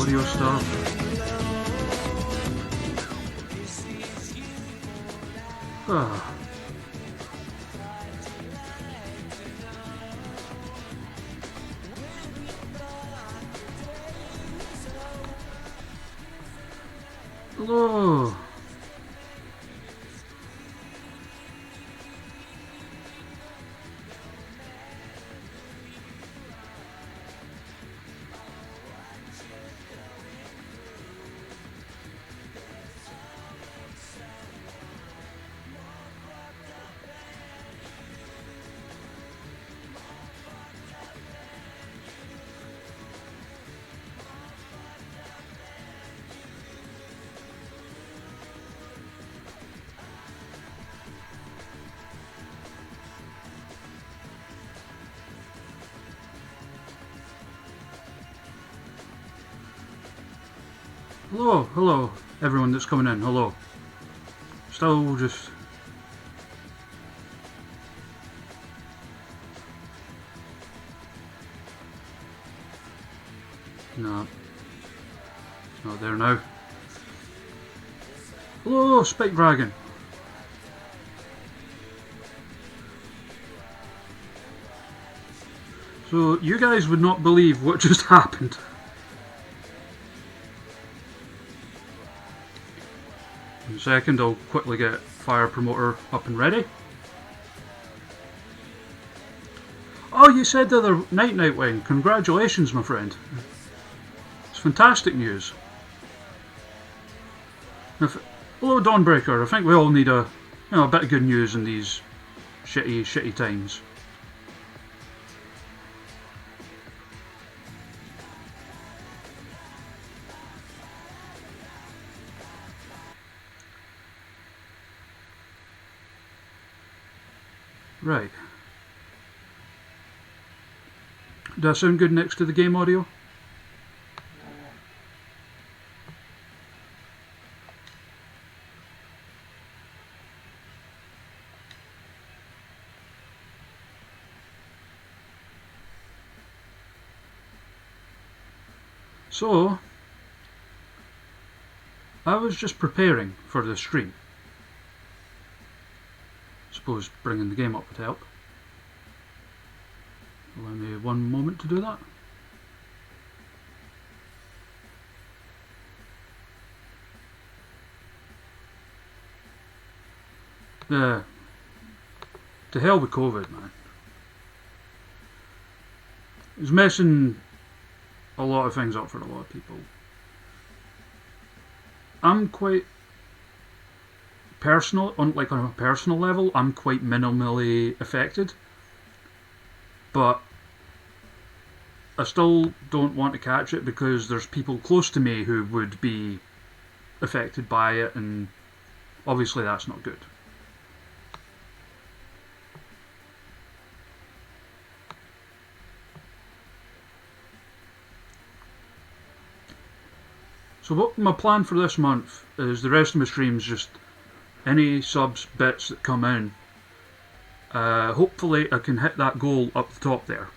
audio stuff. Ah. Hello. Hello, everyone that's coming in, hello. Still just... No. It's not there now. Hello, Spike Dragon. So, you guys would not believe what just happened. In a second, I'll quickly get Fire Promoter up and ready. Oh, you said the other night, Nightwing. Congratulations, my friend. It's fantastic news. Hello, Dawnbreaker. I think we all need a bit of good news in these shitty times. Right. Does that sound good next to the game audio? So, I was just preparing for the stream. Suppose bringing the game up would help. Allow me one moment to do that. Yeah. To hell with COVID, man. It's messing a lot of things up for a lot of people. I'm quite personal, on a personal level, I'm quite minimally affected. But I still don't want to catch it because there's people close to me who would be affected by it, and obviously that's not good. So what my plan for this month is the rest of my streams just any subs, bits that come in. Hopefully I can hit that goal up the top there.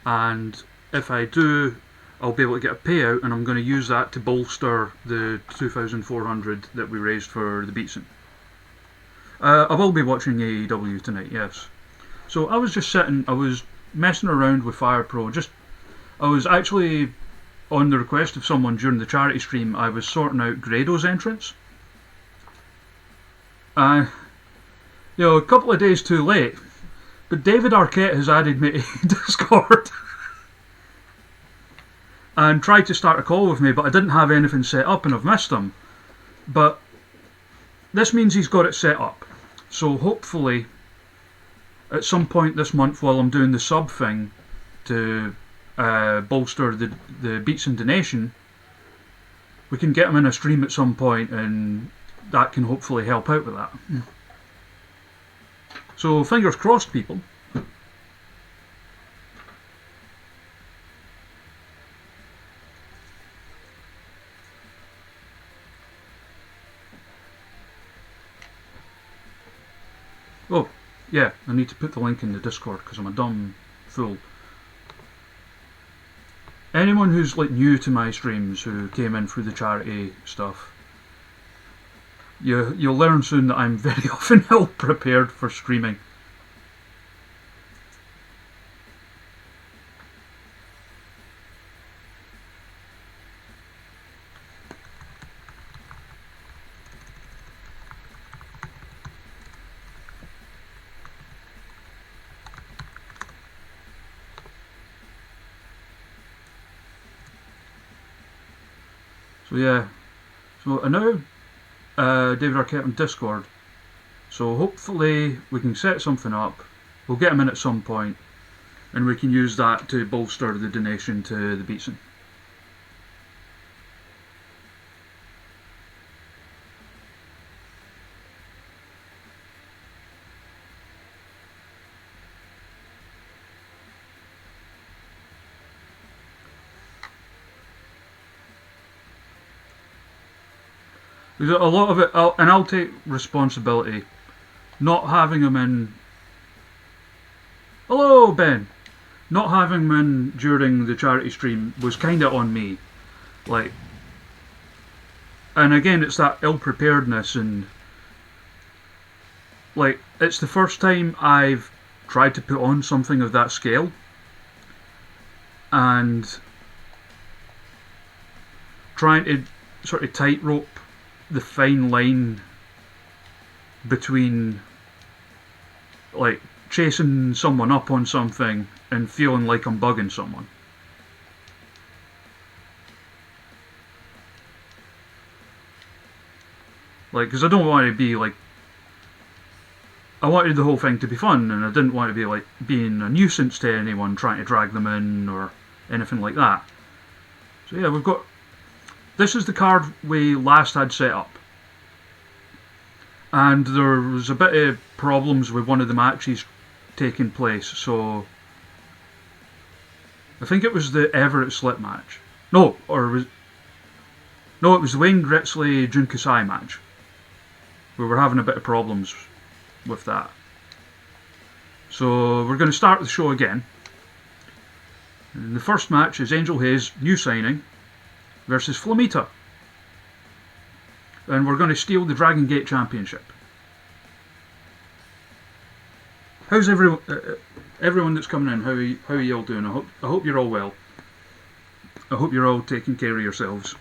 And if I do, I'll be able to get a payout, and I'm going to use that to bolster the 2,400 that we raised for the Beatson. I will be watching AEW tonight, yes. So I was just sitting, I was messing around with Fire Pro. I was actually, on the request of someone during the charity stream, I was sorting out Grado's entrance. A couple of days too late, but David Arquette has added me to Discord and tried to start a call with me, but I didn't have anything set up and I've missed him. But this means he's got it set up, so hopefully at some point this month while I'm doing the sub thing to bolster the Beatson donation, we can get him in a stream at some point, and that can hopefully help out with that. So fingers crossed, people. Oh, yeah, I need to put the link in the Discord because I'm a dumb fool. anyone who's like new to my streams who came in through the charity stuff, you'll learn soon that I'm very often ill prepared for streaming. So yeah, so I know David Arquette on Discord, so hopefully we can set something up. We'll get him in at some point, and we can use that to bolster the donation to the Beatson. A lot of it, and I'll take responsibility. Not having him in. Hello, Ben. Not having him in during the charity stream was kind of on me. Like, and again, it's that ill preparedness, and like, it's the first time I've tried to put on something of that scale, and trying to sort of tightrope the fine line between like chasing someone up on something and feeling like I'm bugging someone. Like, because I don't want to be like, I wanted the whole thing to be fun, and I didn't want to be like being a nuisance to anyone trying to drag them in or anything like that. So yeah, we've got, this is the card we last had set up, and there was a bit of problems with one of the matches taking place, so I think it was the Everett Slip match. No, it was the Wayne Gretzley Jun Kasai match. We were having a bit of problems with that. So we're going to start the show again. And the first match is Angel Hayes, new signing, versus Flamita. And we're going to steal the Dragon Gate Championship. How's everyone that's coming in? How are you all doing? I hope you're all well. I hope you're all taking care of yourselves.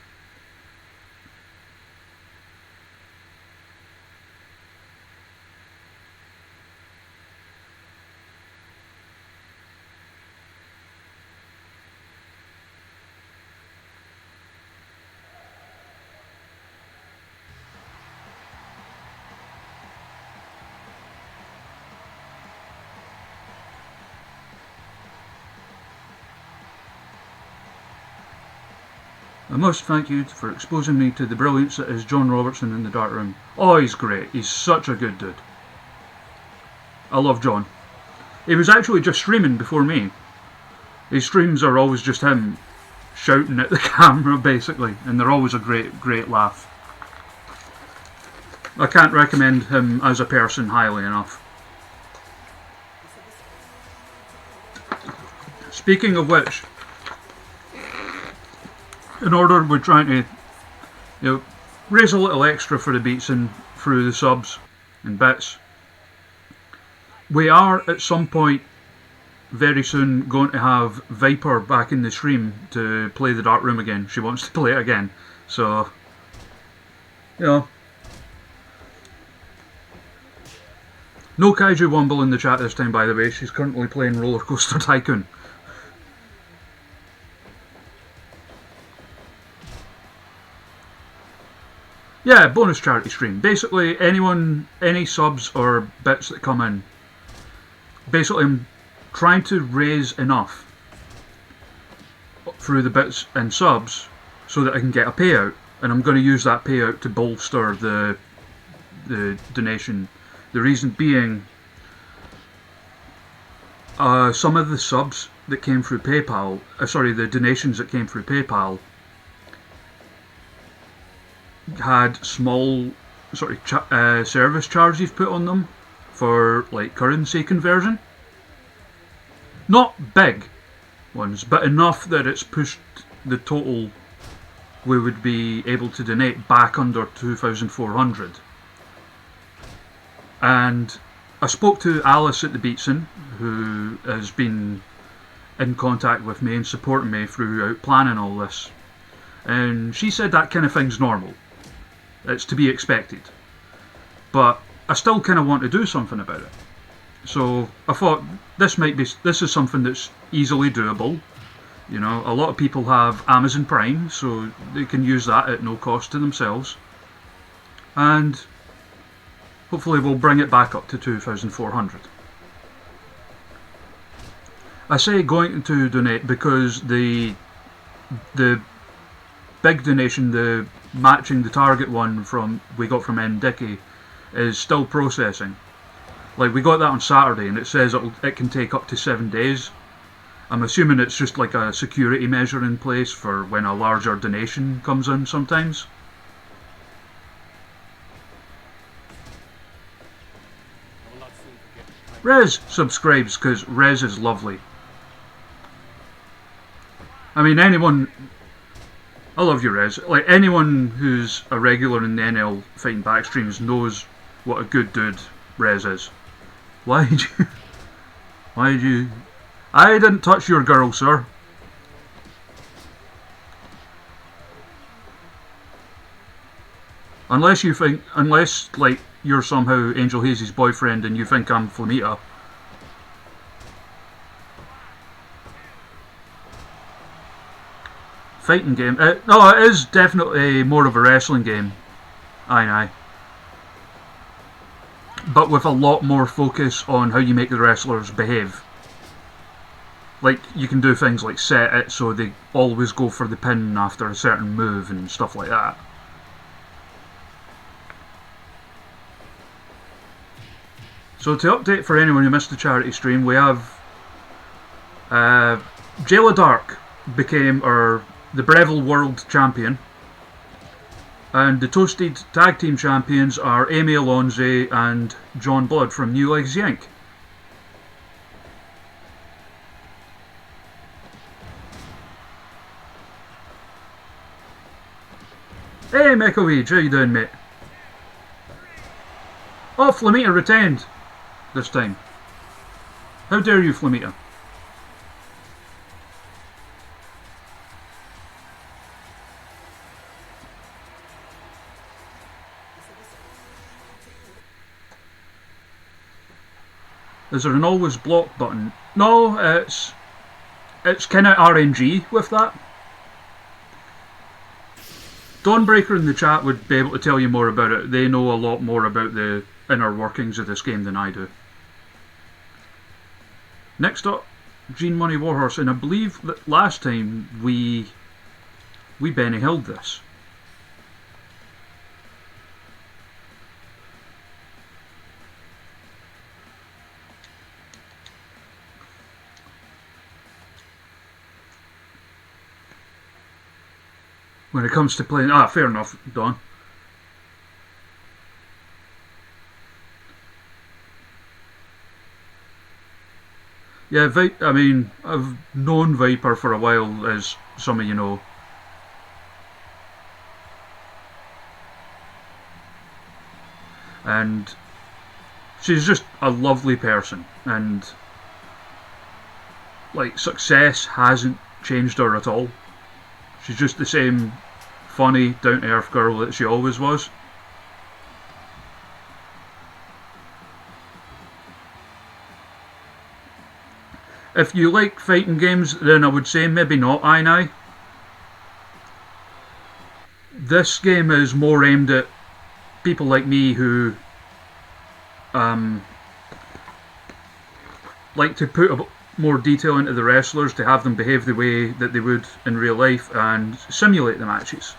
I must thank you for exposing me to the brilliance that is John Robertson in the dark room. Oh, he's great. He's such a good dude. I love John. He was actually just streaming before me. His streams are always just him shouting at the camera, basically, and they're always a great laugh. I can't recommend him as a person highly enough. Speaking of which, in order, we're trying to, raise a little extra for the Beatson through the subs and bits. We are at some point very soon going to have Viper back in the stream to play the Dark Room again. She wants to play it again, so no Kaiju Wumble in the chat this time, by the way. She's currently playing Roller Coaster Tycoon. Yeah, bonus charity stream. Basically, any subs or bits that come in. Basically, I'm trying to raise enough through the bits and subs so that I can get a payout, and I'm going to use that payout to bolster the donation. The reason being, some of the subs that came through PayPal, the donations that came through PayPal, had small sort of service charges put on them for like currency conversion. Not big ones, but enough that it's pushed the total we would be able to donate back under 2,400. And I spoke to Alice at the Beatson, who has been in contact with me and supporting me throughout planning all this. And she said that kind of thing's normal. It's to be expected. But I still kind of want to do something about it. So I thought this is something that's easily doable. You know, a lot of people have Amazon Prime, so they can use that at no cost to themselves. And hopefully we'll bring it back up to 2,400. I say going to donate because the big donation, the matching the target one we got from M. Dickey, is still processing. Like, we got that on Saturday, and it says it can take up to 7 days. I'm assuming it's just like a security measure in place for when a larger donation comes in sometimes. Rez subscribes because Rez is lovely. I mean, I love you, Rez. Like, anyone who's a regular in the NL Fighting Back streams knows what a good dude Rez is. Why did you... I didn't touch your girl, sir. Unless, like, you're somehow Angel Hazy's boyfriend and you think I'm Flamita. Fighting game. No, it is definitely more of a wrestling game. Aye. But with a lot more focus on how you make the wrestlers behave. Like, you can do things like set it so they always go for the pin after a certain move and stuff like that. So to update for anyone who missed the charity stream, we have Jayla Dark became the Breville World Champion, and the Toasted Tag Team Champions are Amy Alonze and John Blood from New Legs Yank. Hey Mecha how you doing, mate? Oh, Flamita retained this time. How dare you, Flamita? Is there an always block button? No, it's kind of RNG with that. Dawnbreaker in the chat would be able to tell you more about it. They know a lot more about the inner workings of this game than I do. Next up, Gene Money Warhorse, and I believe that last time we Benny Hilled this. When it comes to playing... fair enough, Don. Yeah, I mean, I've known Viper for a while, as some of you know. And she's just a lovely person, and like, success hasn't changed her at all. She's just the same funny, down-to-earth girl that she always was. If you like fighting games, then I would say maybe not Aye. This game is more aimed at people like me who like to put more detail into the wrestlers to have them behave the way that they would in real life and simulate the matches.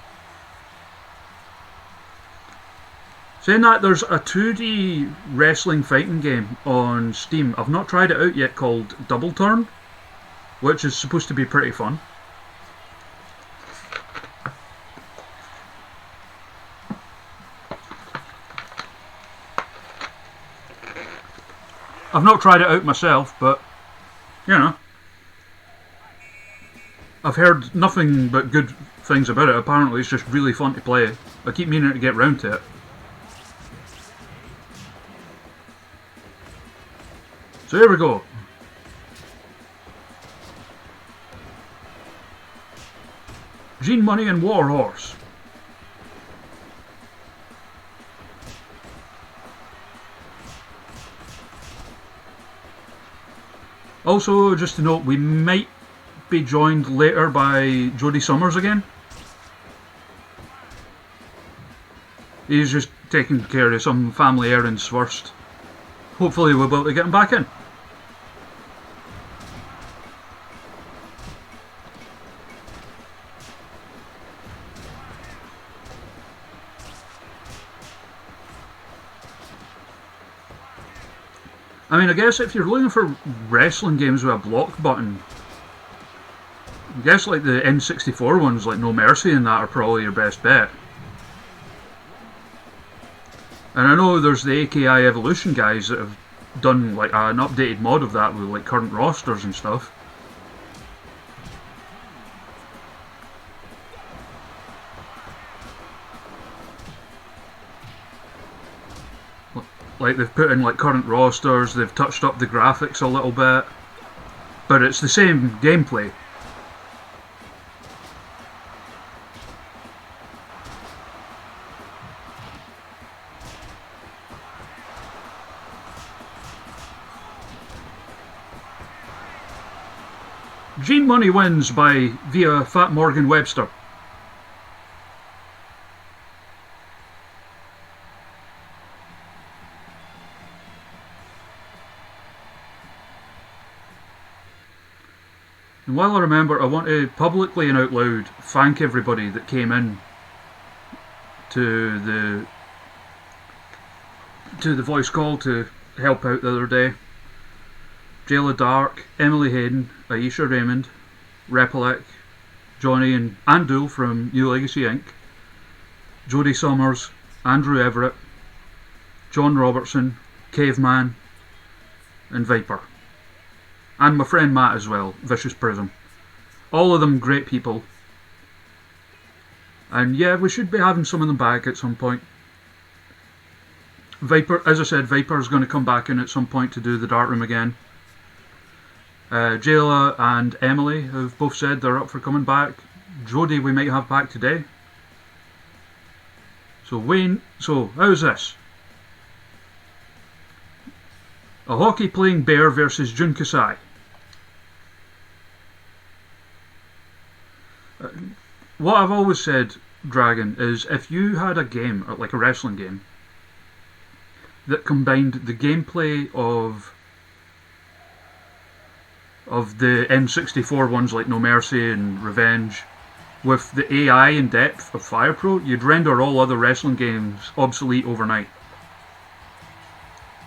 Saying that, there's a 2D wrestling fighting game on Steam. I've not tried it out yet, called Double Turn, which is supposed to be pretty fun. I've not tried it out myself, but you know. I've heard nothing but good things about it. Apparently it's just really fun to play. I keep meaning to get round to it. So here we go. Gene Money and Warhorse. Also, just to note, we might be joined later by Jody Summers again. He's just taking care of some family errands first. Hopefully we'll be able to get him back in. I mean, I guess if you're looking for wrestling games with a block button, I guess like the N64 ones, like No Mercy and that, are probably your best bet. And I know there's the AKI Evolution guys that have done like an updated mod of that with like current rosters and stuff. Like they've put in like current rosters, they've touched up the graphics a little bit, but it's the same gameplay. Gene Money wins via Fat Morgan Webster. And while I remember, I want to publicly and out loud thank everybody that came in to the voice call to help out the other day. Jayla Dark, Emily Hayden, Aisha Raymond, Repelec, Johnny and Andul from New Legacy Inc., Jody Summers, Andrew Everett, John Robertson, Caveman, and Viper. And my friend Matt as well, Vicious Prism. All of them great people. And yeah, we should be having some of them back at some point. Viper, as I said, Viper's going to come back in at some point to do the Dart Room again. Jayla and Emily have both said they're up for coming back. Jody we might have back today. So Wayne, so how's this? A hockey playing bear versus Jun Kasai. What I've always said, Dragon, is if you had a game, or like a wrestling game, that combined the gameplay of the N64 ones like No Mercy and Revenge with the AI and depth of Fire Pro, you'd render all other wrestling games obsolete overnight.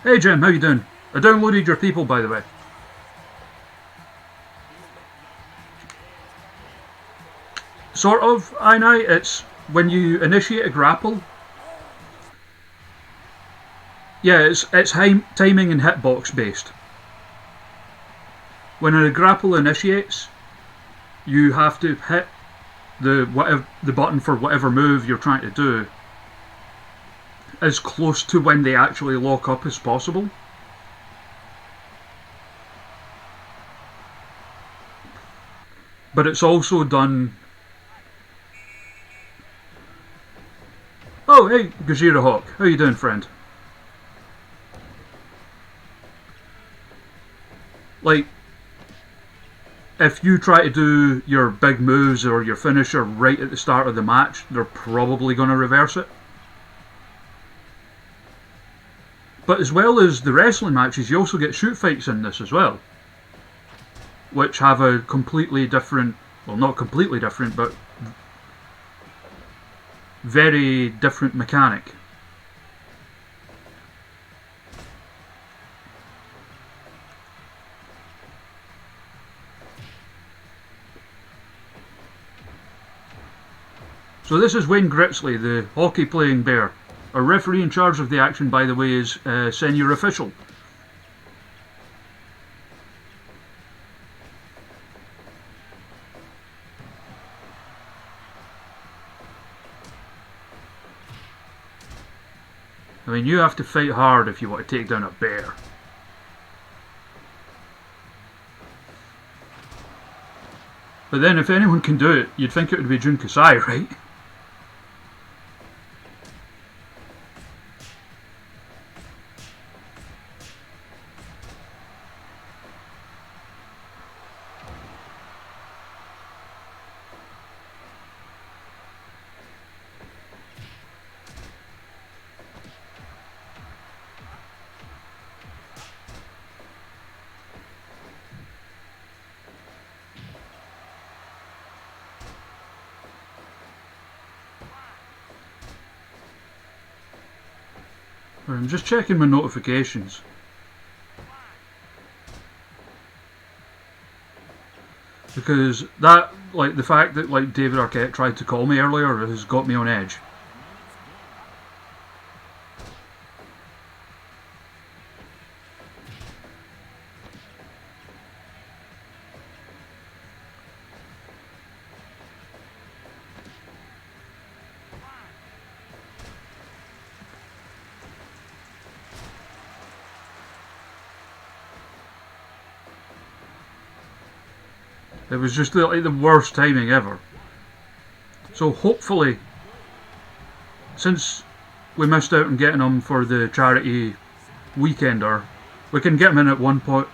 Hey Jim, how you doing? I downloaded your people, by the way. Sort of, Ainai, it's when you initiate a grapple. Yeah, it's timing and hitbox based. When a grapple initiates, you have to hit the button for whatever move you're trying to do as close to when they actually lock up as possible. But it's also done. Oh, hey, Gajira Hawk, how you doing, friend? Like, if you try to do your big moves or your finisher right at the start of the match, they're probably going to reverse it. But as well as the wrestling matches, you also get shoot fights in this as well, which have a completely different, well, not completely different, but very different mechanic. So this is Wayne Gritsley, the hockey playing bear. Our referee in charge of the action, by the way, is Senior Official. I mean, you have to fight hard if you want to take down a bear. But then if anyone can do it, you'd think it would be Jun Kasai, right? I'm just checking my notifications. Because that, like, the fact that, like, David Arquette tried to call me earlier has got me on edge. It was just like the worst timing ever. So hopefully, since we missed out on getting him for the charity weekender, we can get him in at one point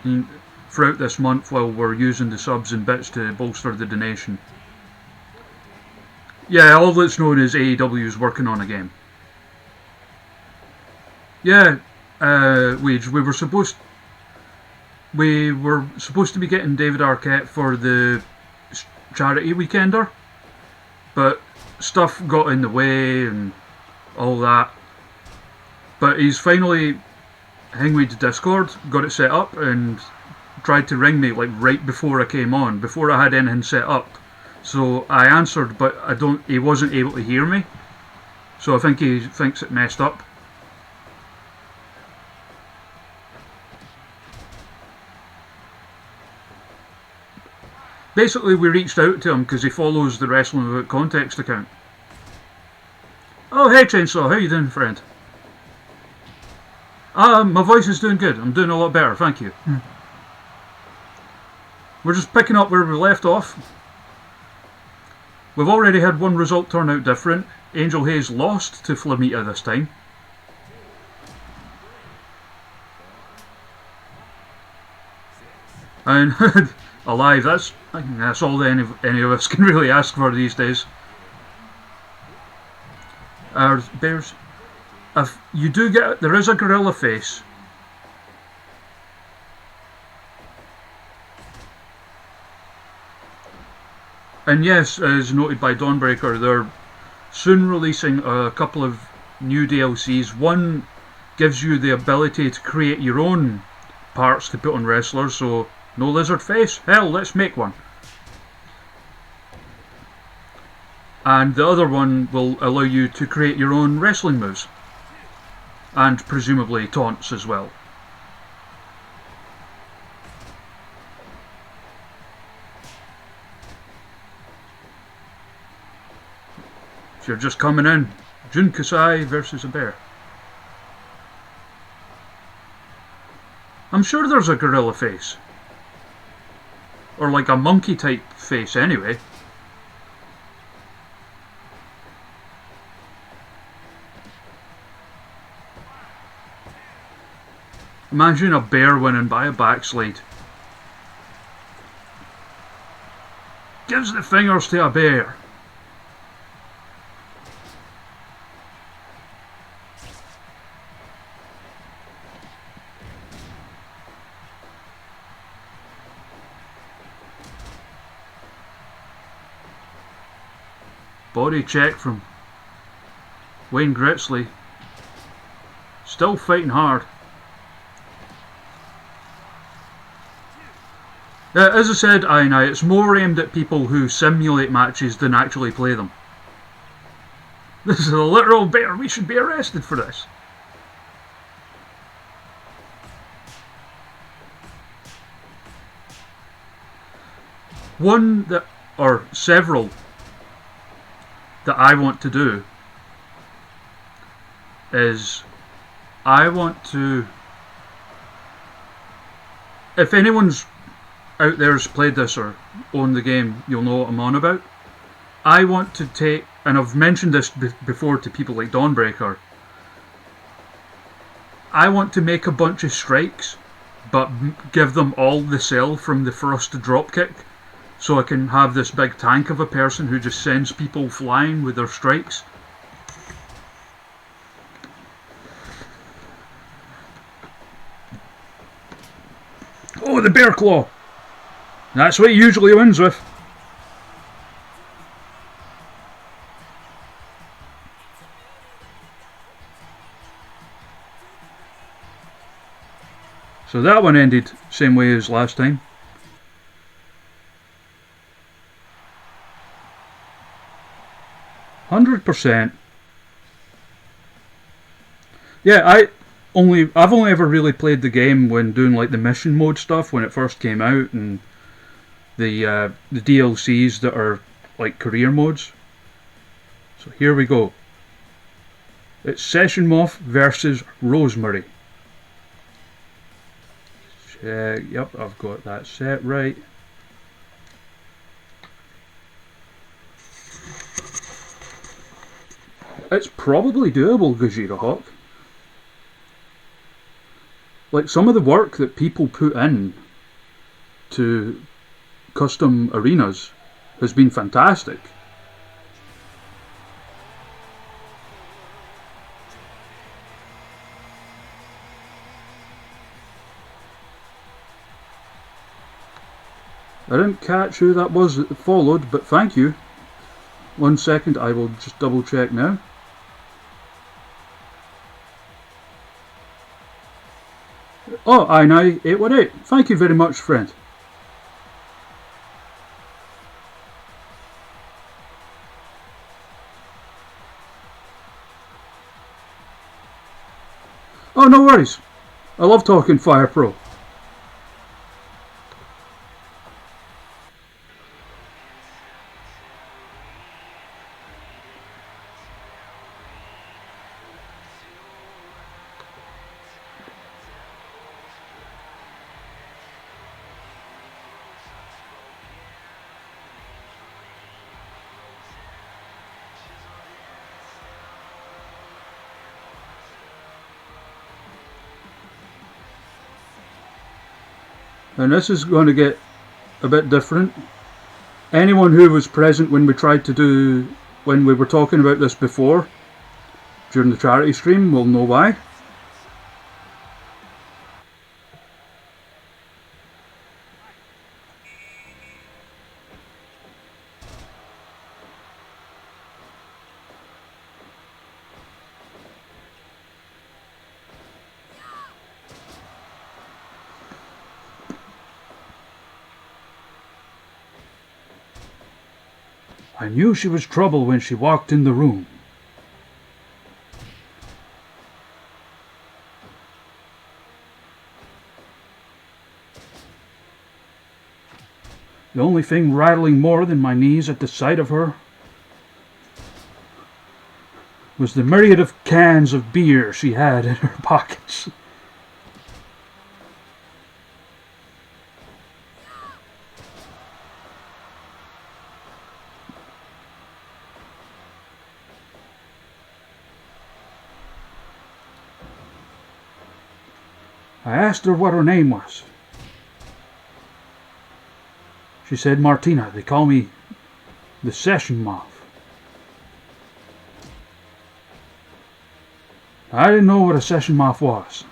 throughout this month while we're using the subs and bits to bolster the donation. Yeah, all that's known is AEW is working on a game. Yeah, we were supposed to be getting David Arquette for the charity weekender, but stuff got in the way and all that. But he's finally hinged Discord, got it set up, and tried to ring me like right before I came on, before I had anything set up. So I answered, but he wasn't able to hear me. So I think he thinks it messed up. Basically, we reached out to him because he follows the Wrestling Without Context account. Oh, hey Chainsaw, how you doing, friend? My voice is doing good. I'm doing a lot better, thank you. We're just picking up where we left off. We've already had one result turn out different. Angel Hayes lost to Flamita this time. And alive, I think that's all that any of us can really ask for these days. Bears. If you do there is a gorilla face. And yes, as noted by Dawnbreaker, they're soon releasing a couple of new DLCs. One gives you the ability to create your own parts to put on wrestlers, so no lizard face? Hell, let's make one. And the other one will allow you to create your own wrestling moves. And presumably taunts as well. If you're just coming in, Jun Kasai versus a bear. I'm sure there's a gorilla face. Or like a monkey type face anyway. Imagine a bear winning by a backslide. Gives the fingers to a bear. Body check from Wayne Gritzley. Still fighting hard. As I said, it's more aimed at people who simulate matches than actually play them. This is a literal bear. We should be arrested for this. One that, or several, that I want to do is I want to. If anyone's out there's played this or owned the game, you'll know what I'm on about. I want to take, and I've mentioned this before to people like Dawnbreaker, I want to make a bunch of strikes, but give them all the cell from the first dropkick, so I can have this big tank of a person who just sends people flying with their strikes. Oh, the bear claw! That's what he usually wins with. So that one ended same way as last time. %. Yeah, I've only ever really played the game when doing like the mission mode stuff when it first came out, and the DLCs that are like career modes. So here we go. It's Session Moth versus Rosemary. Check. Yep, I've got that set right. It's probably doable, Gajira Hawk. Like, some of the work that people put in to custom arenas has been fantastic. I didn't catch who that was that followed, but thank you. 1 second, I will just double check now. Oh, I9818. Thank you very much, friend. Oh, no worries. I love talking Fire Pro. And this is going to get a bit different. Anyone who was present when we were talking about this before, during the charity stream, will know why. I knew she was trouble when she walked in the room. The only thing rattling more than my knees at the sight of her was the myriad of cans of beer she had in her pockets. I asked her what her name was. She said, Martina. They call me the Session Moth. I didn't know what a Session Moth was.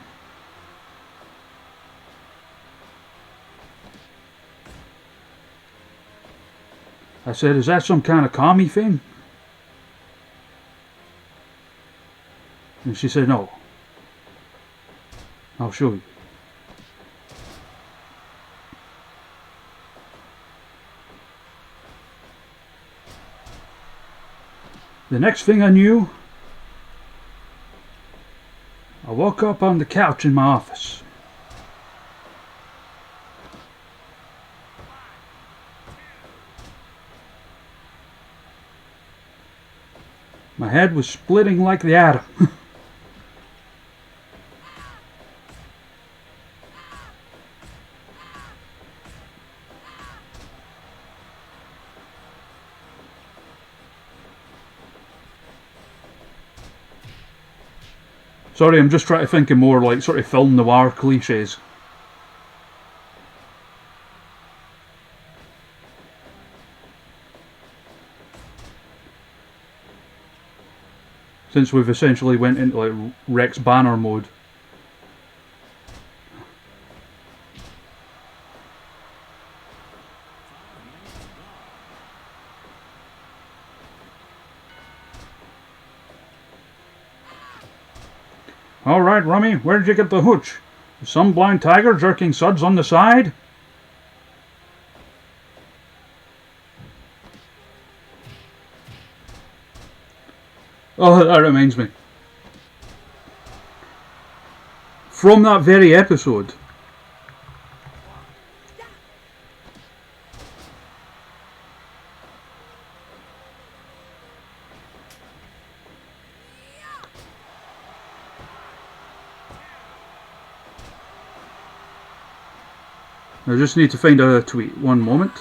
I said, is that some kind of commie thing? And she said, no. I'll show you. The next thing I knew, I woke up on the couch in my office. My head was splitting like the atom. Sorry, I'm just trying to think of more like sort of film noir cliches. Since we've essentially went into like Rex Banner mode. Alright, Rummy, where'd you get the hooch? Some blind tiger jerking suds on the side? Oh, that reminds me. From that very episode, I just need to find a tweet. One moment.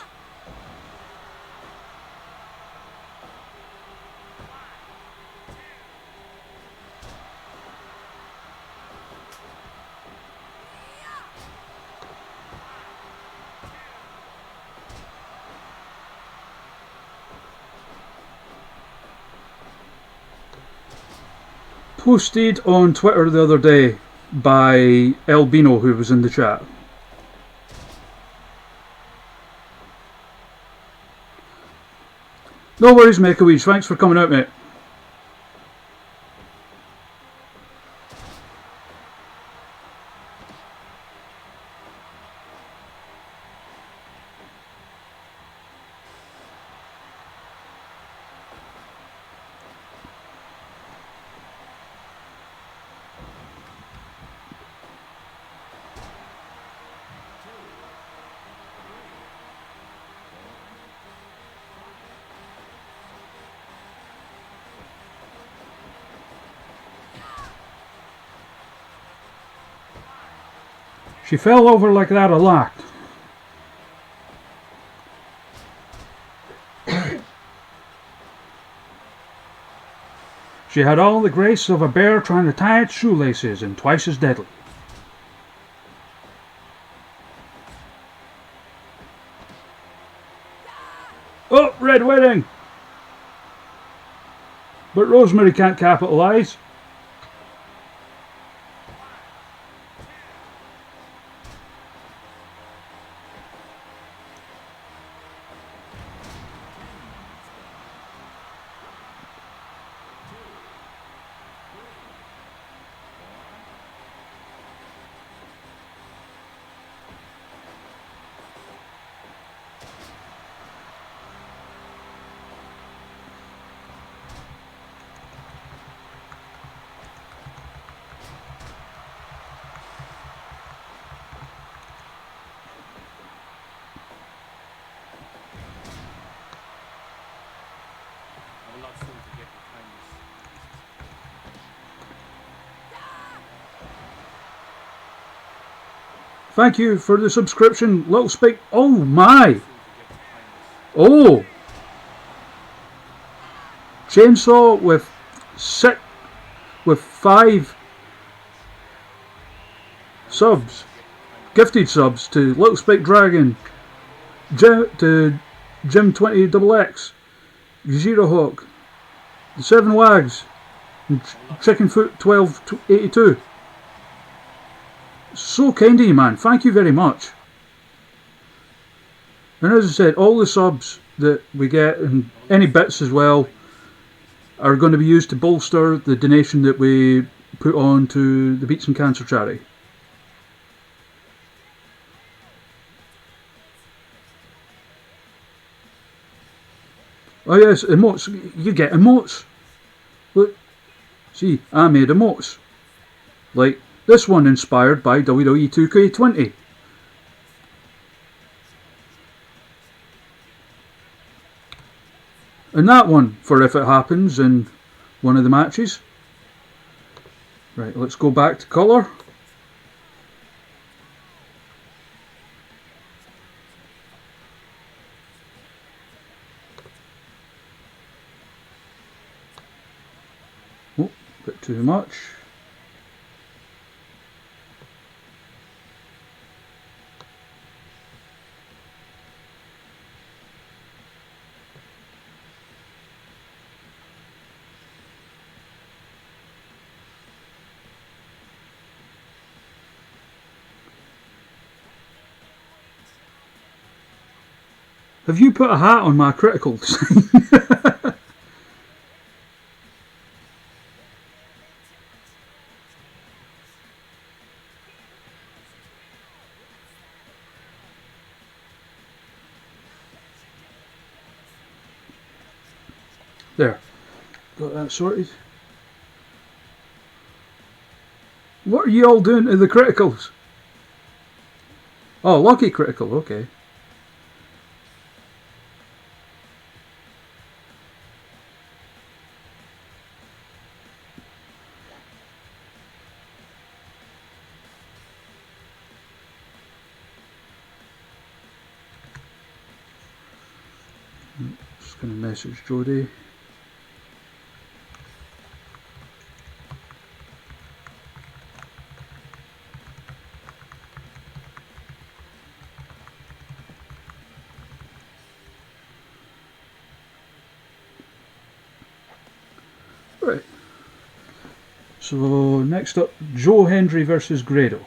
Posted on Twitter the other day by Albino, who was in the chat. No worries, Make-A-Wish. Thanks for coming out, mate. She fell over like that a lot. She had all the grace of a bear trying to tie its shoelaces, and twice as deadly. Oh, Red Wedding! But Rosemary can't capitalise. Thank you for the subscription, Little Spike. Oh my! Oh! Chainsaw with 5 subs, gifted subs to Little Spike Dragon, to Jim 20XX, Zero Hawk, the 7 Wags, and Chickenfoot 1282. So kind of you, man. Thank you very much. And as I said, all the subs that we get and any bits as well are going to be used to bolster the donation that we put on to the Beatson Cancer Charity. Oh yes, emotes. You get emotes. Look, see, I made emotes. Like this one inspired by WWE 2K20. And that one for if it happens in one of the matches. Right, let's go back to colour. Oh, a bit too much. Have you put a hat on my criticals? There. Got that sorted. What are you all doing to the criticals? Oh, lucky critical, okay. Just going to message Jodie. Right. So next up, Joe Hendry versus Grado.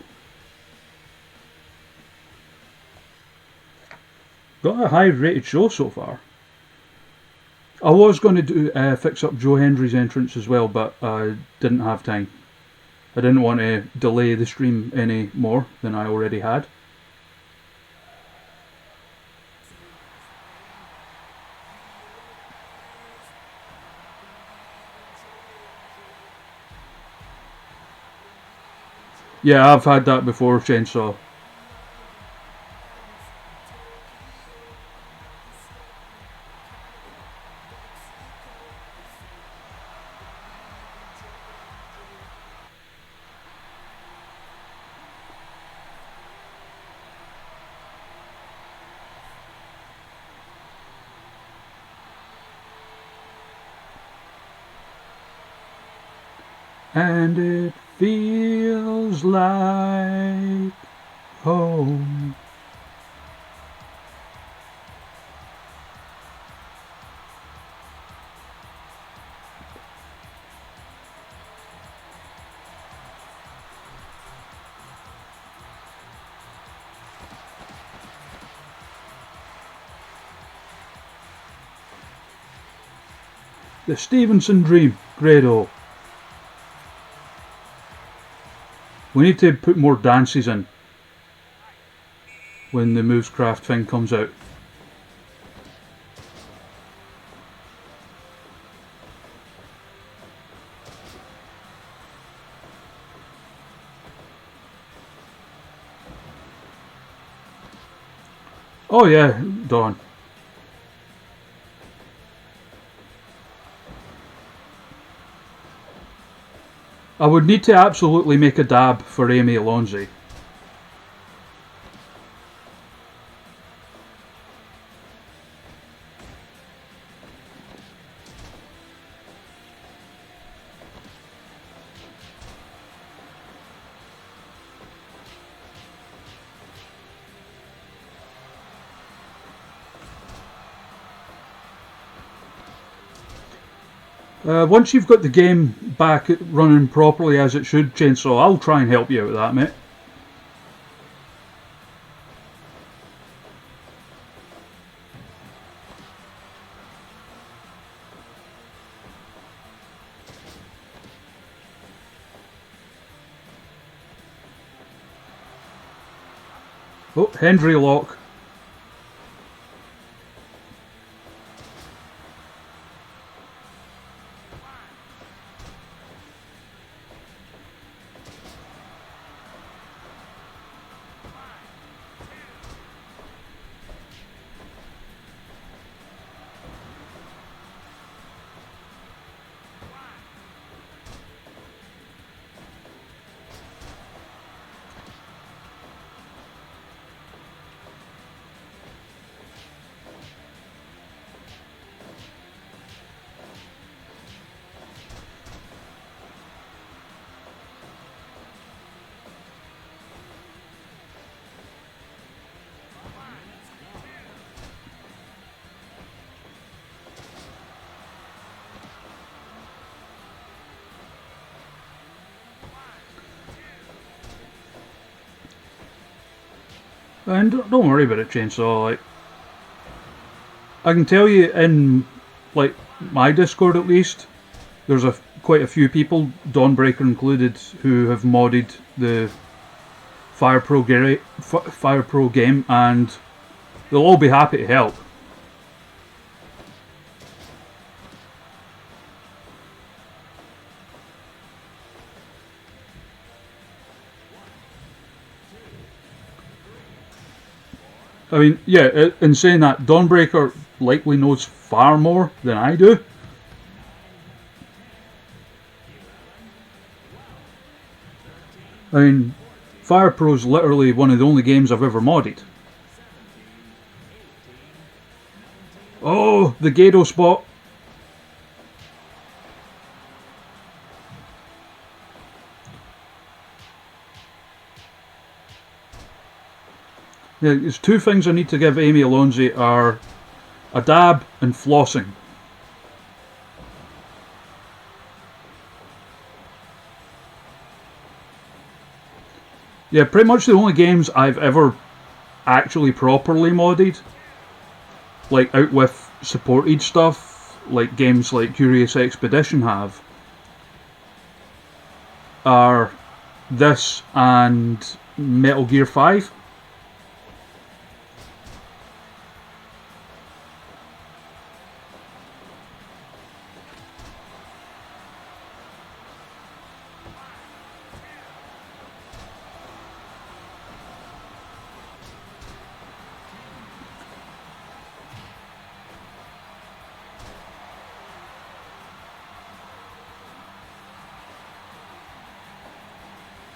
Got a high rated show so far. I was going to do fix up Joe Hendry's entrance as well, but I didn't have time. I didn't want to delay the stream any more than I already had. Yeah, I've had that before, Chainsaw. And it feels like home. The Stevenson Dream, Grado. We need to put more dances in when the Movescraft thing comes out. Oh yeah, Dawn. I would need to absolutely make a dab for Amy Alonzi. Once you've got the game back running properly as it should, Chainsaw, I'll try and help you out with that, mate. Oh, Hendry lock. And don't worry about it, Chainsaw. Like, I can tell you in, like, my Discord at least, there's quite a few people, Dawnbreaker included, who have modded the Fire Pro game, and they'll all be happy to help. I mean, yeah, in saying that, Dawnbreaker likely knows far more than I do. I mean, Fire Pro's literally one of the only games I've ever modded. Oh, the Gado spot. Yeah, there's two things I need to give Amy Alonzi are a dab and flossing. Yeah, pretty much the only games I've ever actually properly modded, like out with supported stuff, like games like Curious Expedition have, are this and Metal Gear 5.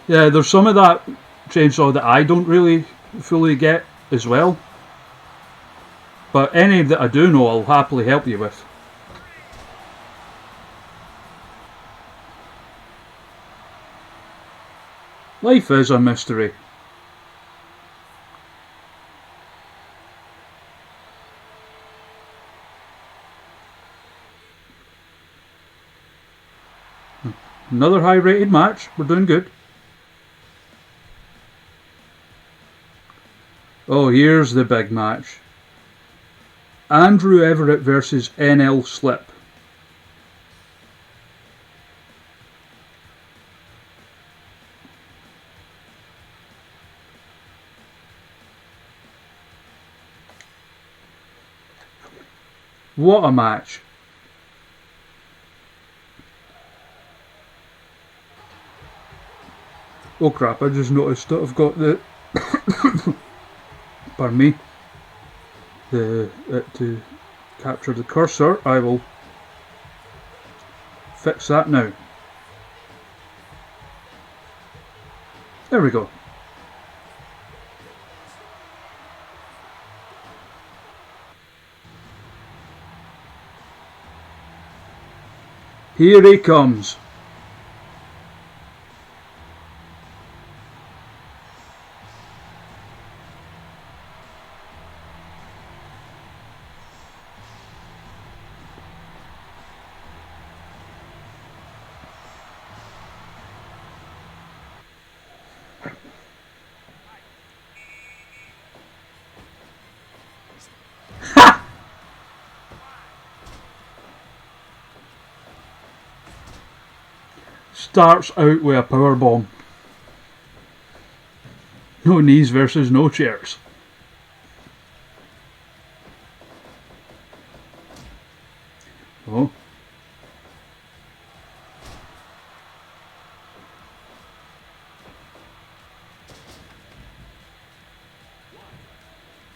Yeah, there's some of that chainsaw that I don't really fully get as well. But any that I do know, I'll happily help you with. Life is a mystery. Another high rated match, we're doing good. Oh, here's the big match. Andrew Everett versus NL Slip. What a match. Oh crap, I just noticed that I've got the pardon me, to capture the cursor. I will fix that now. There we go. Here he comes. Starts out with a power bomb. No knees versus no chairs. Oh.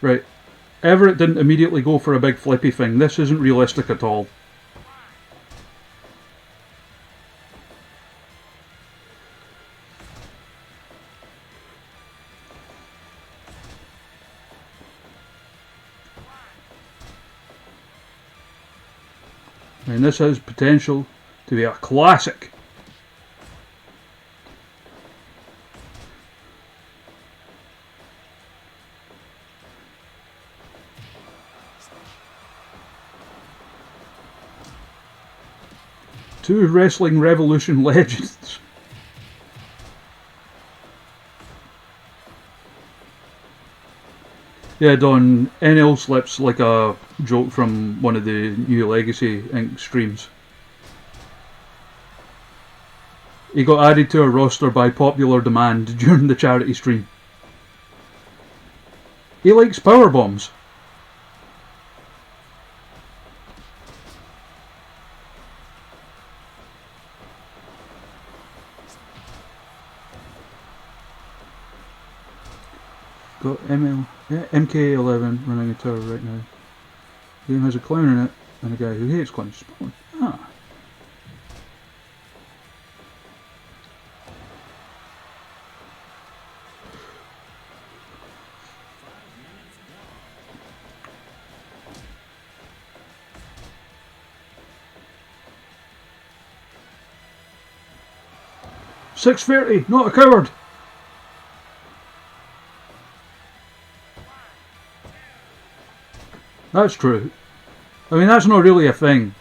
Right. Everett didn't immediately go for a big flippy thing. This isn't realistic at all. And this has potential to be a classic. Two Wrestling Revolution legends. Yeah, Don, NL slips like a joke from one of the new Legacy Inc. streams. He got added to a roster by popular demand during the charity stream. He likes power bombs. Got MK11 running a tower right now. The game has a clown in it and a guy who hates clowns. Spawn. Ah. $6.30, not a coward. That's true. I mean, that's not really a thing.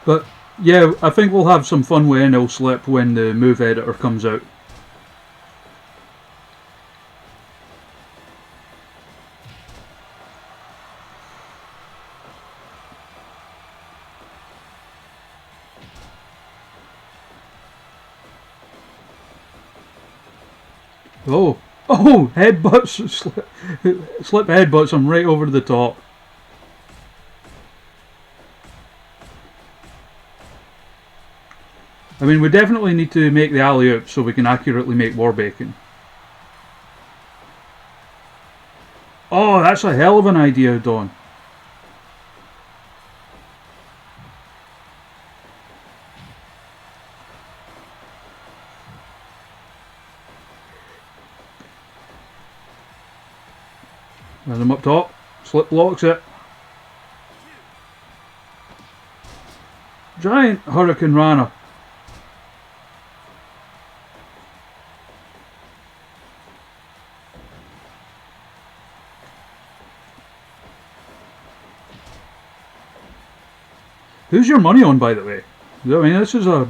But yeah, I think we'll have some fun with NL Slip when the move editor comes out. Oh, headbutts, slip headbutts him right over the top. I mean, we definitely need to make the alley-oop so we can accurately make war bacon. Oh, that's a hell of an idea, Don. There's him up top. Slip blocks it. Giant Hurricane Rana. Who's your money on, by the way? I mean, this is a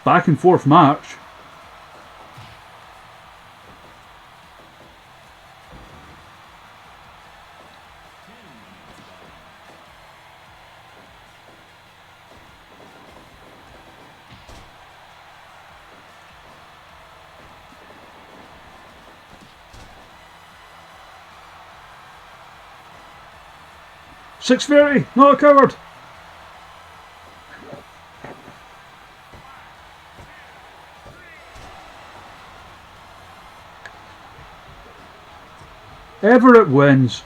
back and forth match. $6.30, not a coward. Everett wins.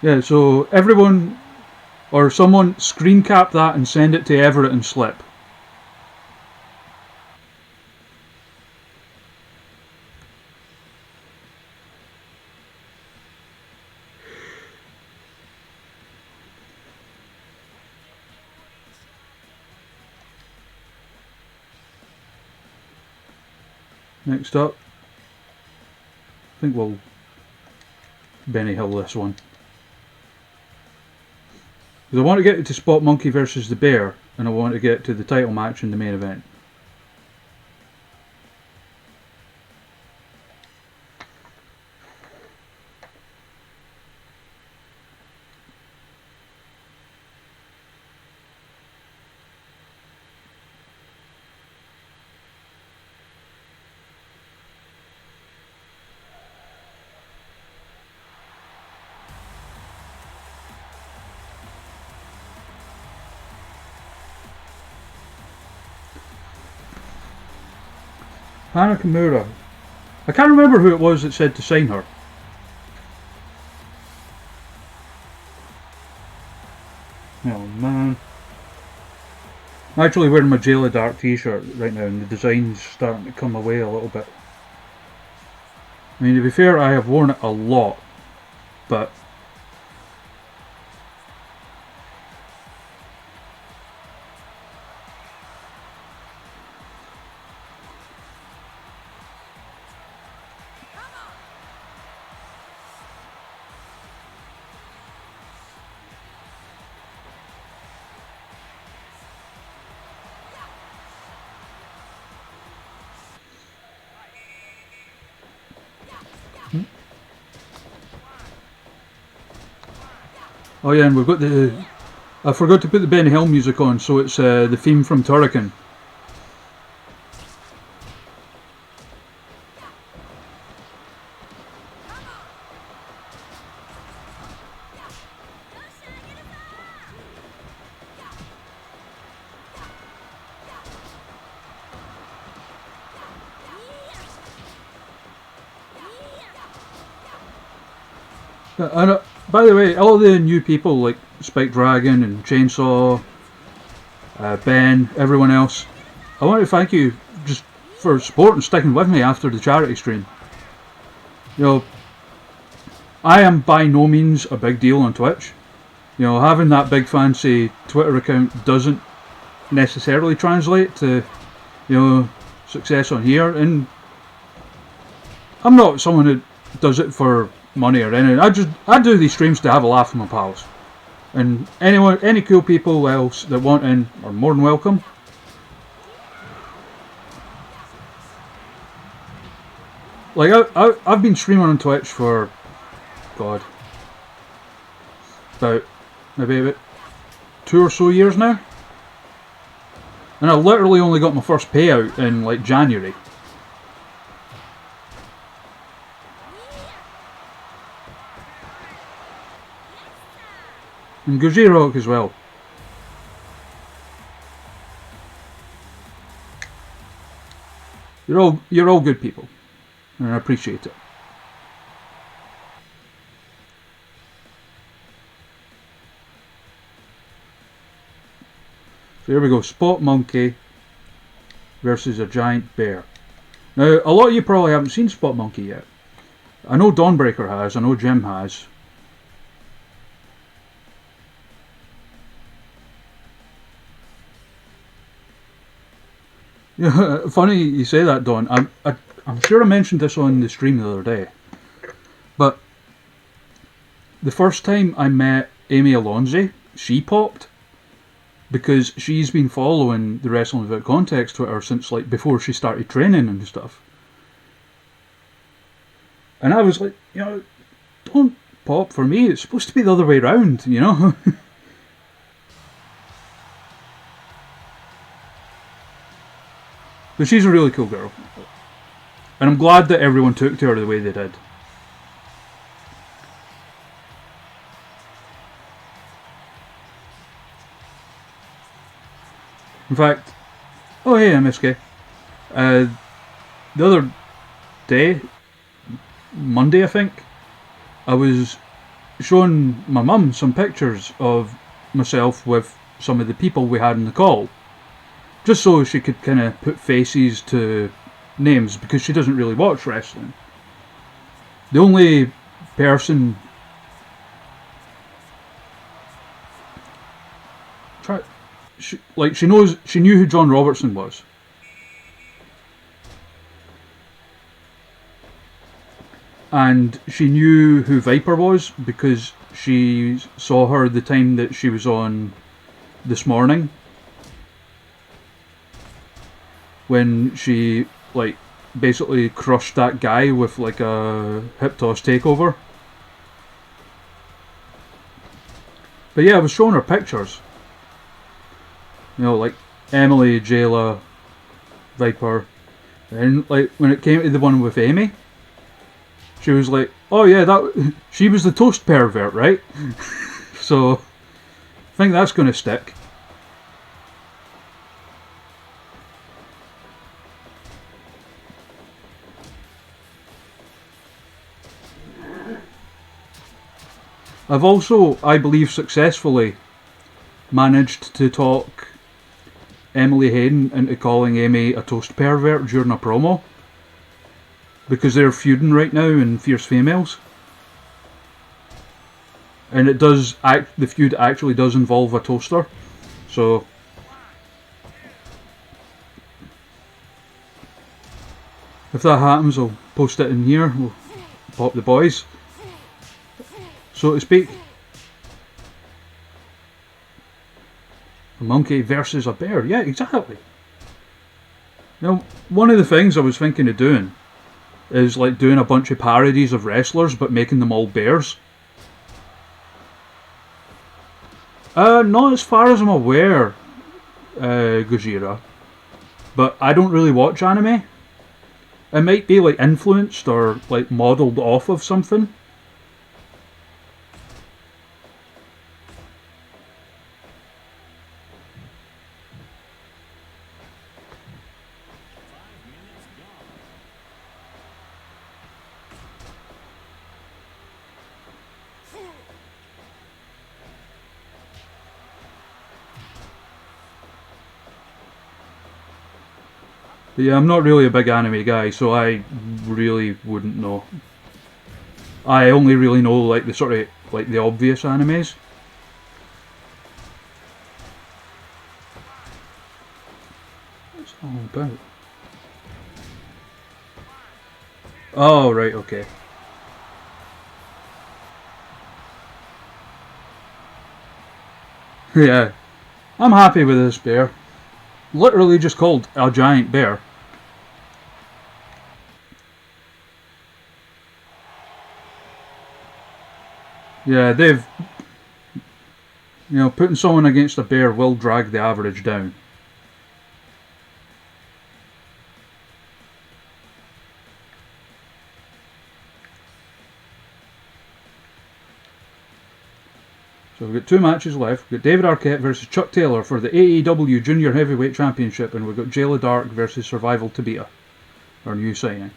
Yeah, so everyone or someone screen cap that and send it to Everett and Slip. Next up, I think we'll Benny Hill this one. Because I want to get to Spot Monkey versus the Bear, and I want to get to the title match in the main event. Hana Kimura. I can't remember who it was that said to sign her. Oh man. I'm actually wearing my Jayla Dark t-shirt right now and the design's starting to come away a little bit. I mean, to be fair, I have worn it a lot, but Oh yeah, and we've got the... I forgot to put the Benny Hill music on, so it's the theme from Turrican. And by the way, all the new people like Spike Dragon and Chainsaw, Ben, everyone else, I want to thank you just for support and sticking with me after the charity stream. You know, I am by no means a big deal on Twitch. You know, having that big fancy Twitter account doesn't necessarily translate to, you know, success on here. And I'm not someone who does it for money or anything. I do these streams to have a laugh with my pals. And any cool people else that want in are more than welcome. Like I've been streaming on Twitch for, God, maybe about 2 or so years now. And I literally only got my first payout in like January. And Gojirok as well. You're all good people, and I appreciate it. So here we go, Spot Monkey versus a giant bear. Now, a lot of you probably haven't seen Spot Monkey yet. I know Dawnbreaker has, I know Jim has. Yeah, funny you say that, Don. I'm sure I mentioned this on the stream the other day. But the first time I met Amy Alonzi, she popped. Because she's been following the Wrestling Without Context Twitter since like before she started training and stuff. And I was like, you know, don't pop for me. It's supposed to be the other way around, you know. But she's a really cool girl. And I'm glad that everyone took to her the way they did. In fact, oh hey MSK. The other day, Monday I think, I was showing my mum some pictures of myself with some of the people we had in the call. Just so she could kind of put faces to names, because she doesn't really watch wrestling. The only person... She knew who John Robertson was. And she knew who Viper was, because she saw her the time that she was on This Morning. When she, like, basically crushed that guy with, like, a hip toss takeover. But yeah, I was showing her pictures. You know, like, Emily, Jayla, Viper. And, like, when it came to the one with Amy, she was like, oh yeah, she was the toast pervert, right? So, I think that's going to stick. I've also, I believe, successfully managed to talk Emily Hayden into calling Amy a toast pervert during a promo, because they're feuding right now in Fierce Females, and the feud actually does involve a toaster. So if that happens, I'll post it in here. We'll pop the boys, so to speak. A monkey versus a bear. Yeah, exactly. Now, one of the things I was thinking of doing is like doing a bunch of parodies of wrestlers, but making them all bears. Not as far as I'm aware, Gojira. But I don't really watch anime. It might be like influenced or like modelled off of something. But yeah, I'm not really a big anime guy, so I really wouldn't know. I only really know like the sort of like the obvious animes. What's it all about? Oh right, okay. Yeah, I'm happy with this bear. Literally just called a giant bear. Yeah, they've putting someone against a bear will drag the average down. So we've got two matches left. We've got David Arquette versus Chuck Taylor for the AEW Junior Heavyweight Championship, and we've got Jayla Dark versus Survival Tabita, our new signing.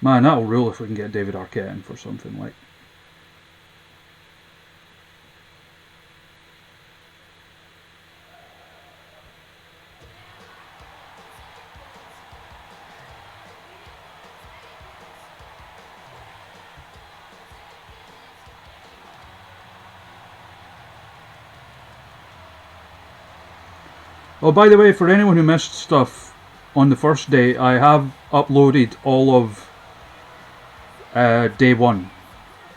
Man, that'll rule if we can get David Arquette in for something like. Oh, by the way, for anyone who missed stuff on the first day, I have uploaded all of day one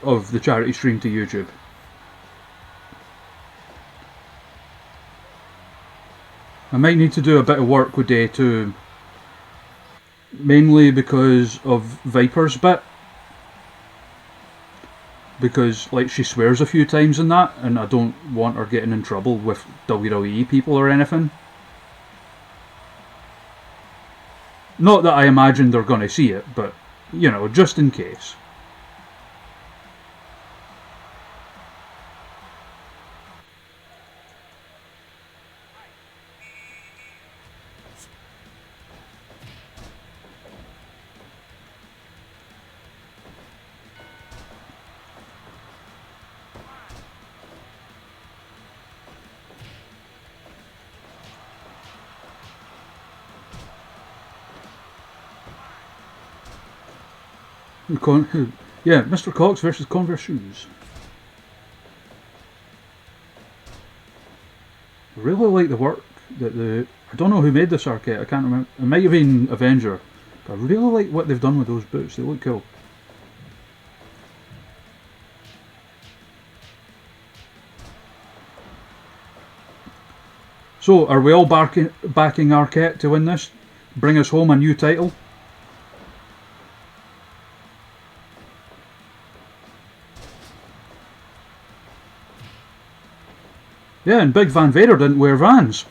of the charity stream to YouTube. I might need to do a bit of work with day two, mainly because of Viper's bit. Because like she swears a few times in that, and I don't want her getting in trouble with WWE people or anything. Not that I imagine they're going to see it, but just in case. Yeah, Mr. Cox versus Converse shoes. I really like the work that I don't know who made this arcade. I can't remember. It might have been Avenger, but I really like what they've done with those boots. They look cool. So, are we all backing Arquette to win this? Bring us home a new title? Yeah, and Big Van Vader didn't wear Vans.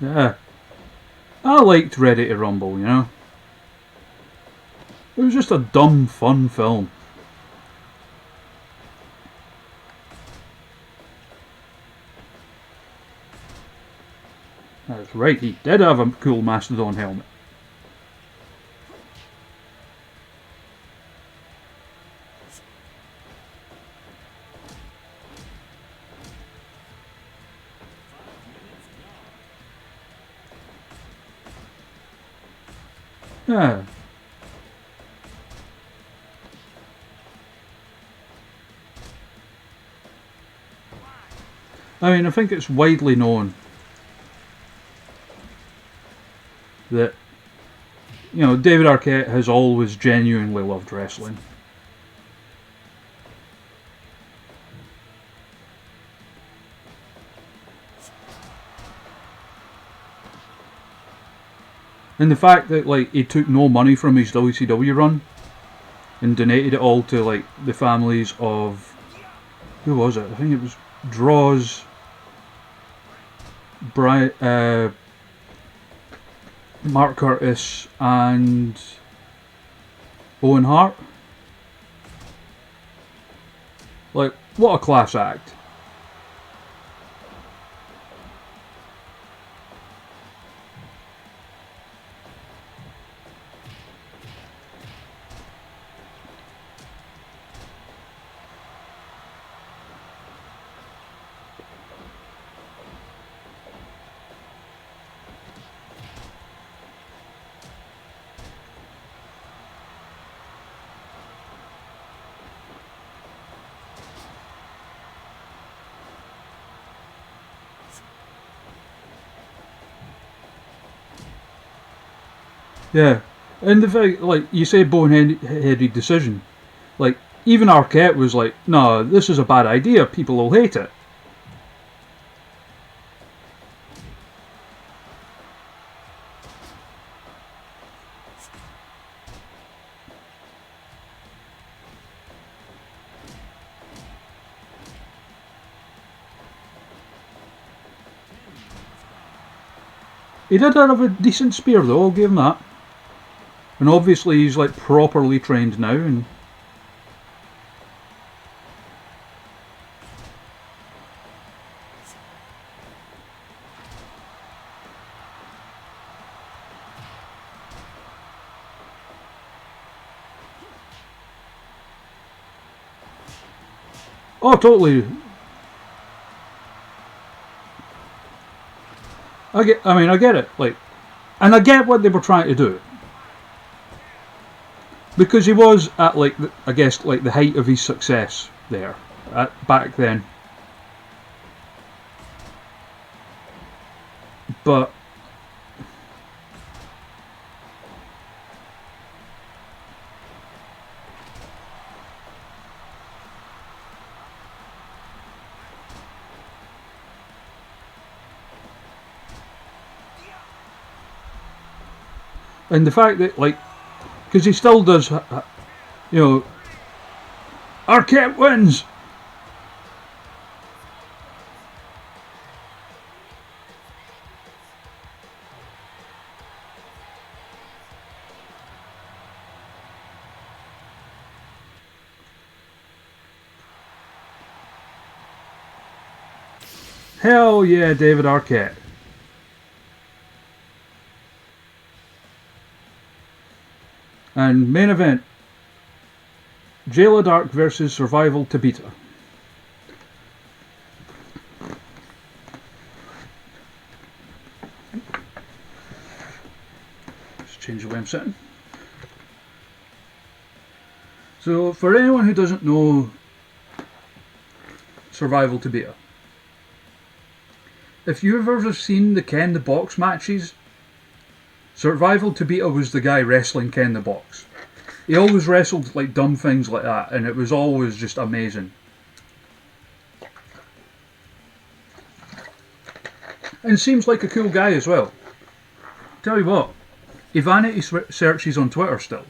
Yeah. I liked Ready to Rumble, It was just a dumb, fun film. That's right, he did have a cool Mastodon helmet. Yeah. I mean, I think it's widely known that, David Arquette has always genuinely loved wrestling. And the fact that, like, he took no money from his WCW run and donated it all to, like, the families of, who was it? I think it was Droz, Brian, Mark Curtis, and Owen Hart. Like, what a class act. Yeah. And the thing, like, you say boneheaded decision. Like, even Arquette was like, no, this is a bad idea, people will hate it. He did have a decent spear though, I'll give him that. And obviously he's like properly trained now, and oh, totally. I get it. Like, and I get what they were trying to do because he was at, like, I guess, like the height of his success there back then. But and the fact that, like, because he still does, Arquette wins. Hell yeah, David Arquette. And main event, Jayla Dark versus Survival Tabita. Just change the way I'm sitting. So, for anyone who doesn't know Survival Tabita, if you've ever seen the Ken the Box matches, Survival Tabita was the guy wrestling Ken the Box. He always wrestled like dumb things like that, and it was always just amazing. And seems like a cool guy as well. Tell you what, he vanity searches on Twitter still.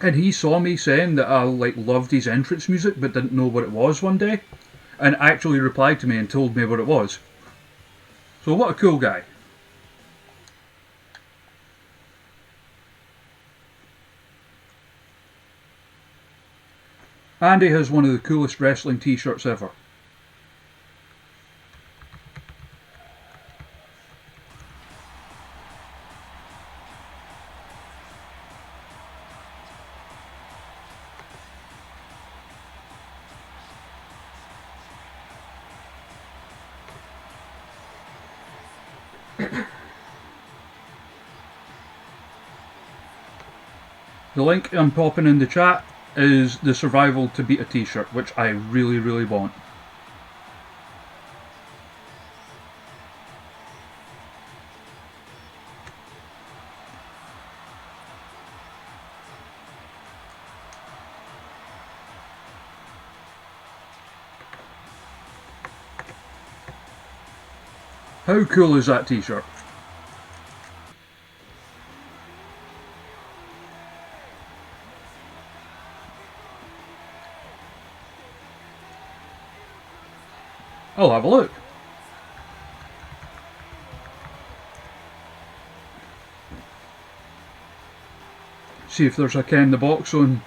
And he saw me saying that I like loved his entrance music but didn't know what it was one day, and actually replied to me and told me what it was. So what a cool guy. Andy has one of the coolest wrestling t-shirts ever. The link I'm popping in the chat is the Survival to Beat a t-shirt, which I really, really want. How cool is that t-shirt? I'll have a look. See if there's a Ken in the Box on.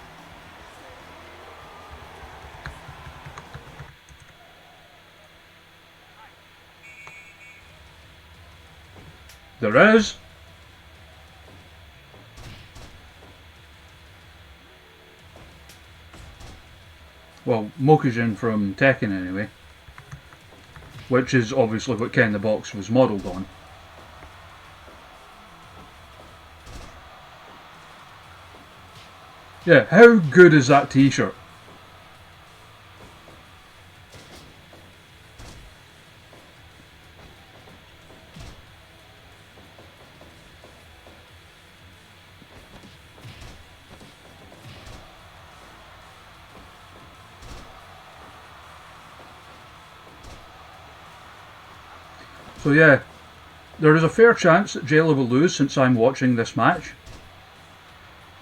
There is. Well, Mokujin from Tekken anyway. Which is obviously what Ken in the Box was modelled on. Yeah, how good is that t-shirt? So yeah, there is a fair chance that Jayla will lose since I'm watching this match.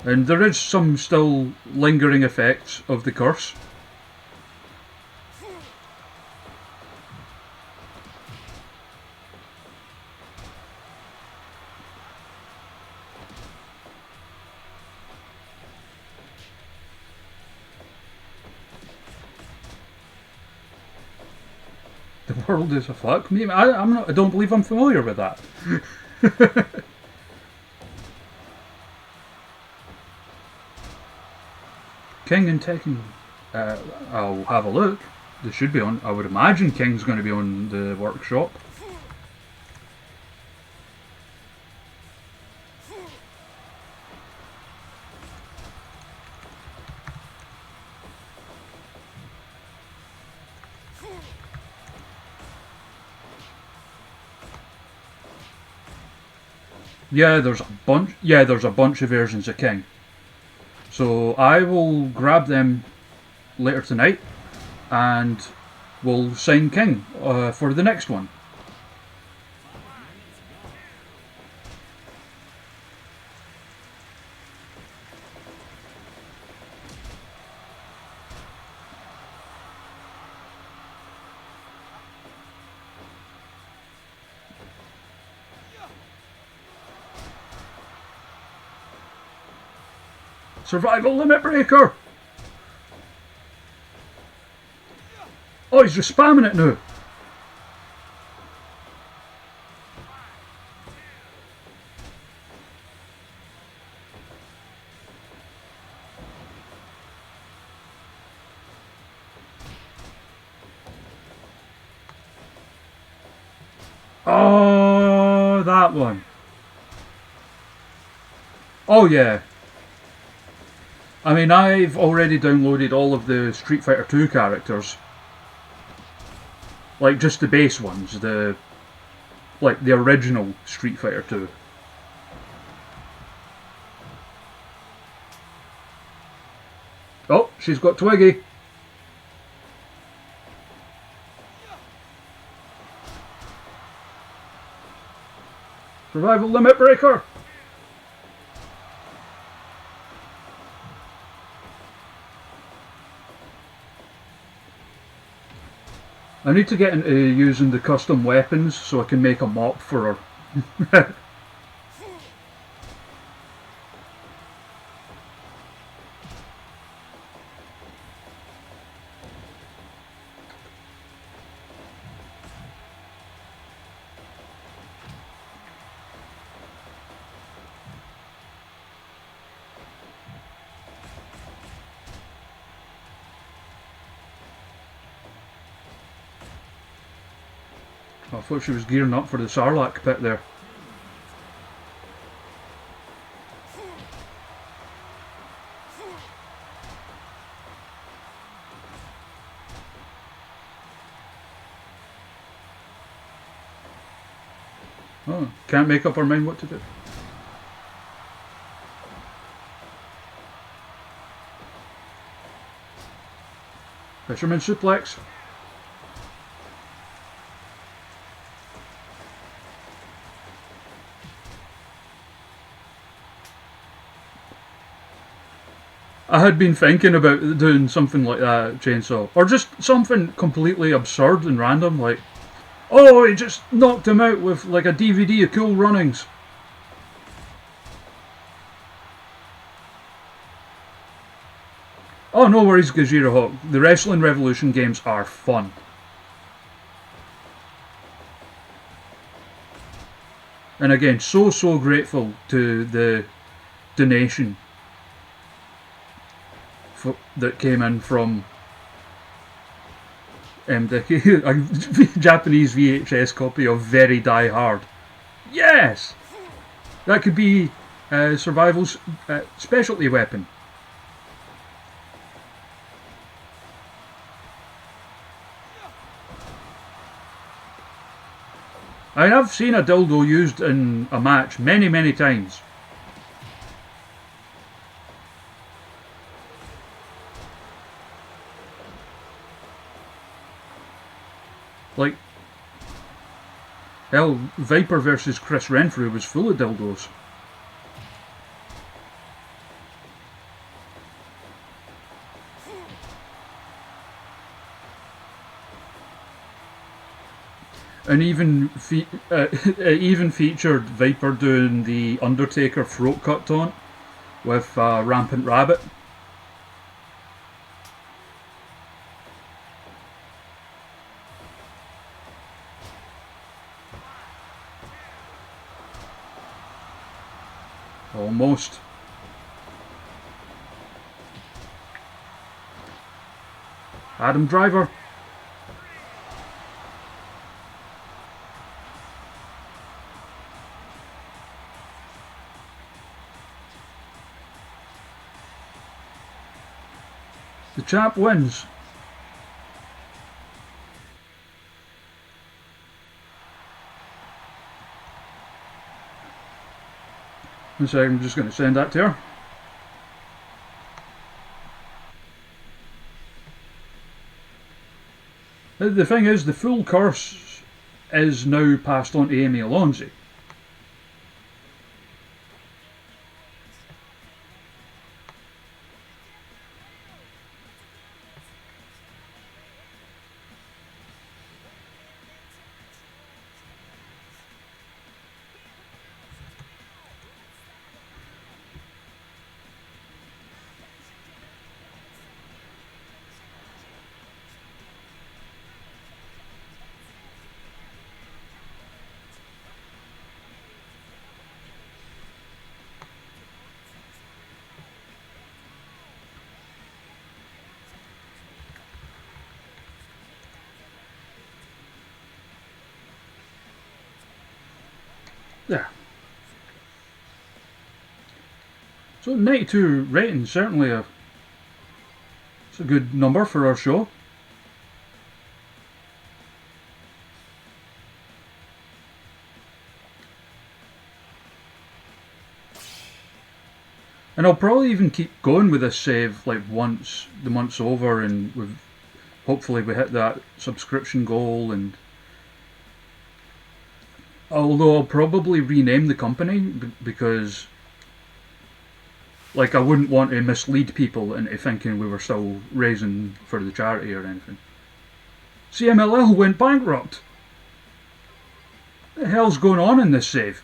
And there is some still lingering effects of the curse. The world is a fuck me. I don't believe I'm familiar with that. King and Tekken. I'll have a look. They should be on. I would imagine King's going to be on the workshop. Yeah, there's a bunch. Yeah, there's a bunch of versions of King. So I will grab them later tonight, and we'll sign King for the next one. Survival limit breaker! Oh, he's just spamming it now. Oh, that one. Oh yeah. I mean, I've already downloaded all of the Street Fighter 2 characters. Like, just the base ones, the original Street Fighter 2. Oh, she's got Twiggy. Survival limit breaker. I need to get into using the custom weapons so I can make a mop for her. I thought she was gearing up for the Sarlacc pit there. Oh, can't make up our mind what to do. Fisherman suplex. I had been thinking about doing something like that, Chainsaw. Or just something completely absurd and random, like, oh, he just knocked him out with like a DVD of Cool Runnings. Oh, no worries, Gajira Hawk. The Wrestling Revolution games are fun. And again, so grateful to the donation that came in from a Japanese VHS copy of Very Die Hard. Yes! That could be Survival's specialty weapon. I have seen a dildo used in a match many times. Like, hell, Viper versus Chris Renfrew was full of dildos. And it even featured Viper doing the Undertaker throat cut taunt with Rampant Rabbit. Almost. Adam Driver. The champ wins. One second, I'm just going to send that to her. The thing is, the full curse is now passed on to Amy Alonzi. There. So 92 rating, certainly it's a good number for our show. And I'll probably even keep going with this save like once the month's over and hopefully we hit that subscription goal, and although I'll probably rename the company because like I wouldn't want to mislead people into thinking we were still raising for the charity or anything. CMLL went bankrupt. What the hell's going on in this save?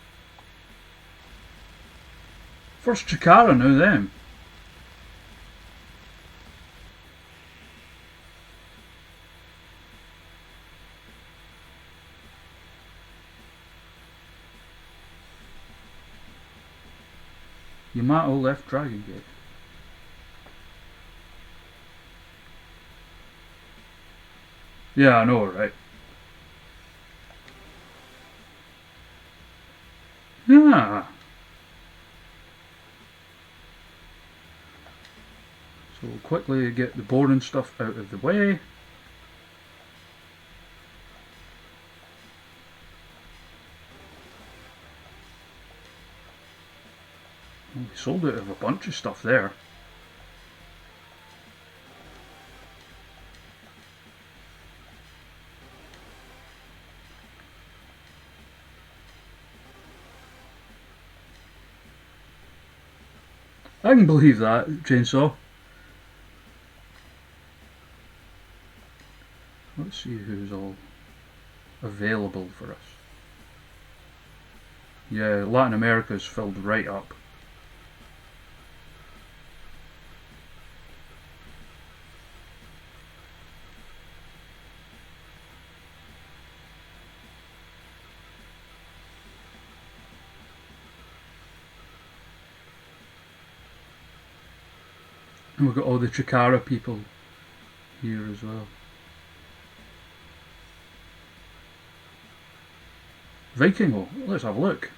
First Chikara, now them. Yamato left Dragon Gate. Yeah, I know, right? Yeah. So we'll quickly get the boring stuff out of the way. We sold out of a bunch of stuff there. I can believe that, chainsaw. Let's see who's all available for us. Yeah, Latin America's filled right up. And we've got all the Chikara people here as well. Vikingo, let's have a look.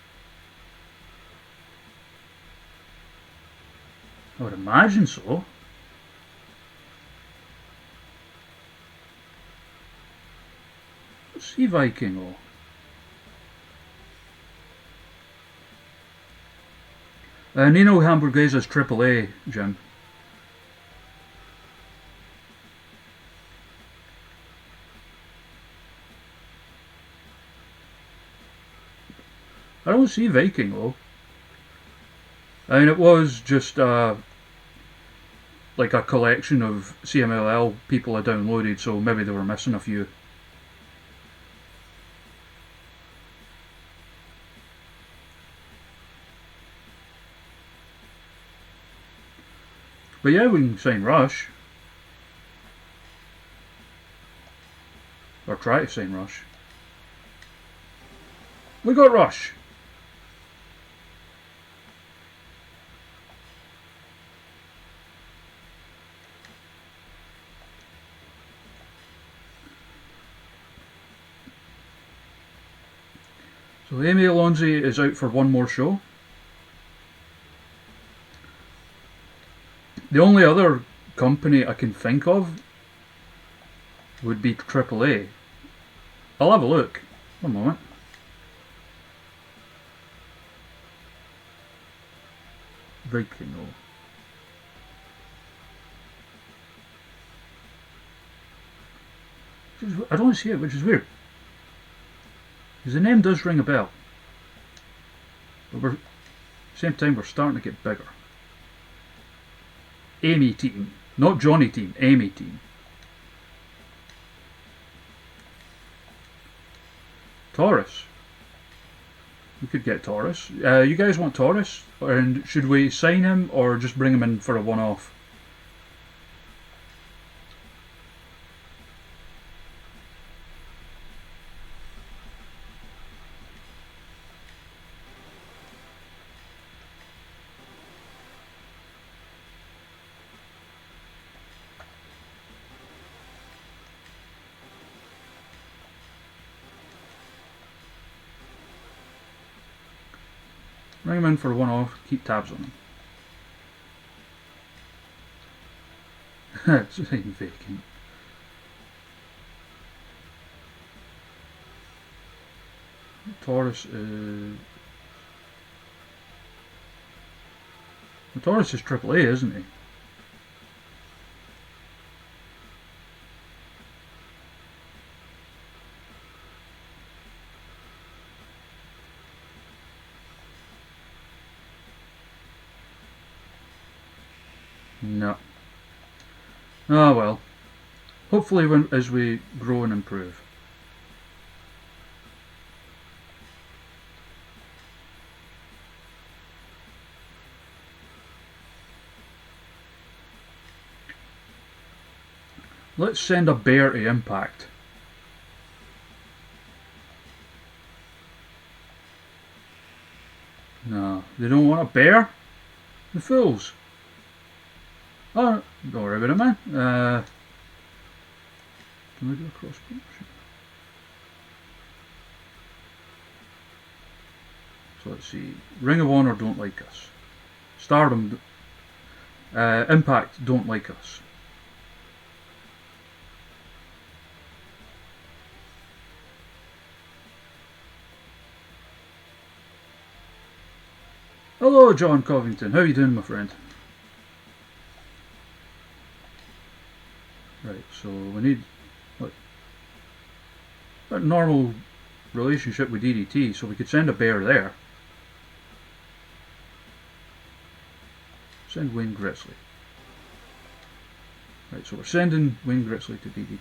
I would imagine so. Let's see Vikingo. Nino Hamburguesa's AAA, Jim. I don't see Vikingo. I mean, it was just like a collection of CMLL people had downloaded, so maybe they were missing a few. But yeah, we can sign Rush. Or try to sign Rush. We got Rush. So Amy Alonzi is out for one more show. The only other company I can think of would be AAA. I'll have a look. One moment. Vikingo. I don't see it, which is weird. Because the name does ring a bell. But at the same time, we're starting to get bigger. Amy team. Not Johnny team, Amy team. Taurus. We could get Taurus. You guys want Taurus? And should we sign him or just bring him in for a one-off? Bring him in for a one-off, keep tabs on him. It's vacant. Taurus is... Taurus is AAA, isn't he? No. Oh well. Hopefully as we grow and improve. Let's send a bear to Impact. No, they don't want a bear? The fools. Oh, don't worry about it, man. Can we do a cross promotion? So let's see. Ring of Honor don't like us. Stardom, Impact don't like us. Hello, John Covington. How you doing, my friend? Right, so we need like a normal relationship with DDT, so we could send a bear there. Send Wayne Grizzly. Right, so we're sending Wayne Grizzly to DDT.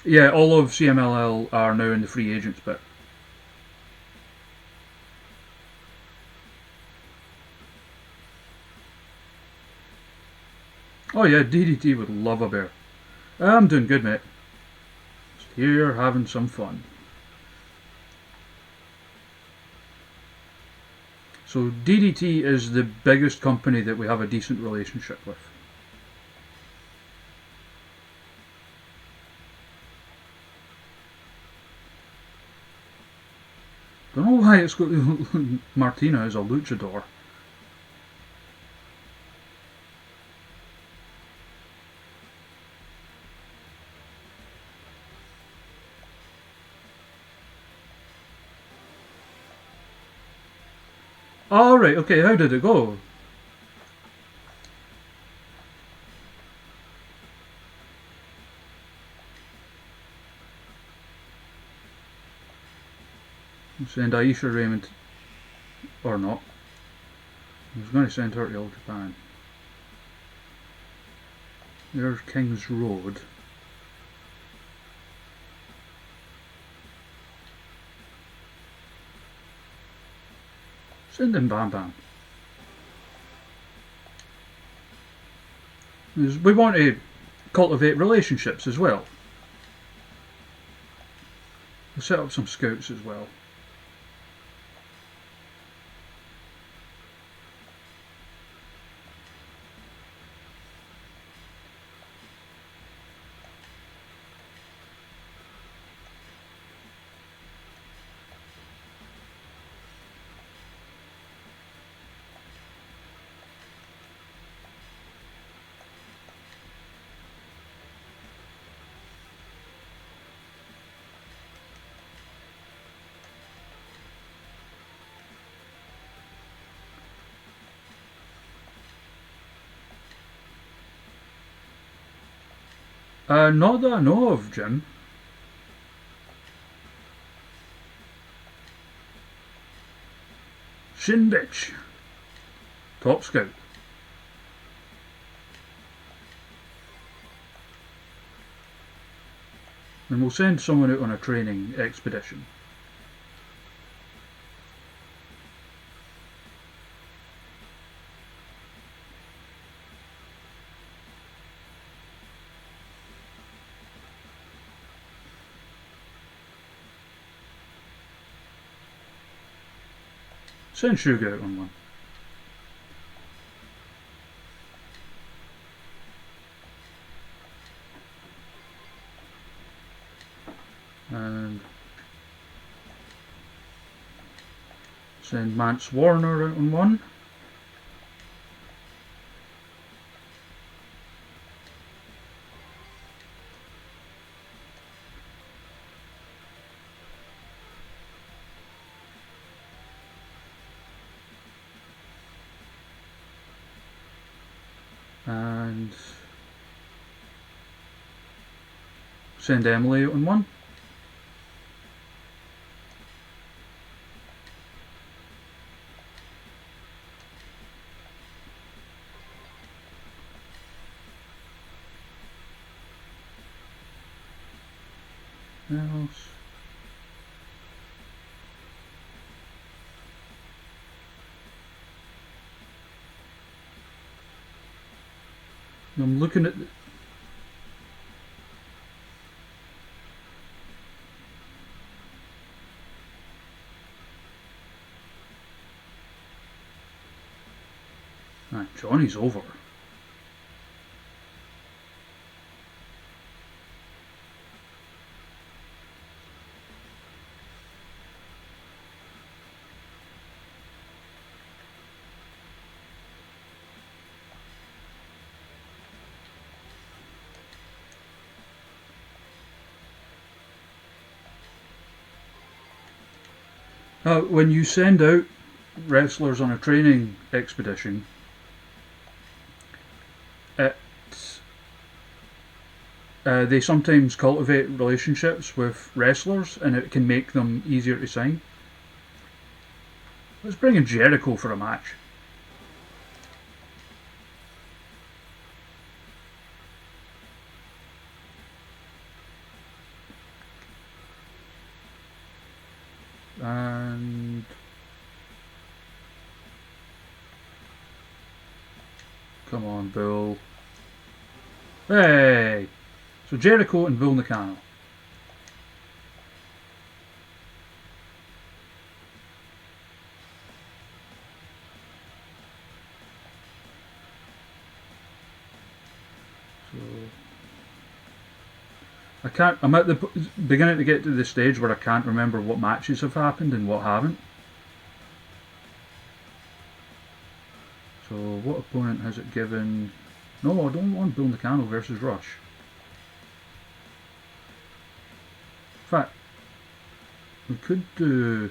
Yeah, all of CMLL are now in the free agents bit. Oh yeah, DDT would love a bear. I'm doing good, mate. Just here having some fun. So DDT is the biggest company that we have a decent relationship with. Don't know why it's got Martina as a luchador. Alright, okay, how did it go? Send Aisha Raymond, or not. I was going to send her to All Japan. There's King's Road. Send in Bam Bam. We want to cultivate relationships as well. We'll set up some scouts as well. Not that I know of, Jim. Shin Bitch. Top Scout. And we'll send someone out on a training expedition. Send Sugar out on one. And send Mance Warner out on one. And send Emily out on one. Else. I'm looking at Johnny's over. When you send out wrestlers on a training expedition, it they sometimes cultivate relationships with wrestlers, and it can make them easier to sign. Let's bring in Jericho for a match. And come on, Bull. Hey! So Jericho and Bull Nakano. So I'm at the beginning to get to the stage where I can't remember what matches have happened and what haven't. So what opponent has it given? No, I don't want Bull Nakano versus Rush. In fact, we could do...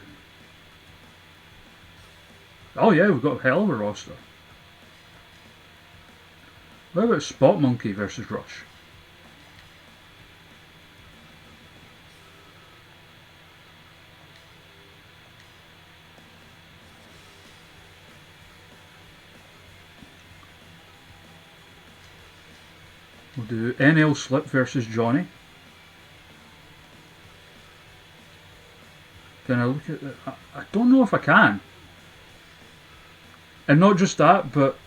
Oh yeah, we've got a hell of a roster. What about Spot Monkey versus Rush? We'll do NL Slip versus Johnny. Can I look at it? I don't know if I can. And not just that, but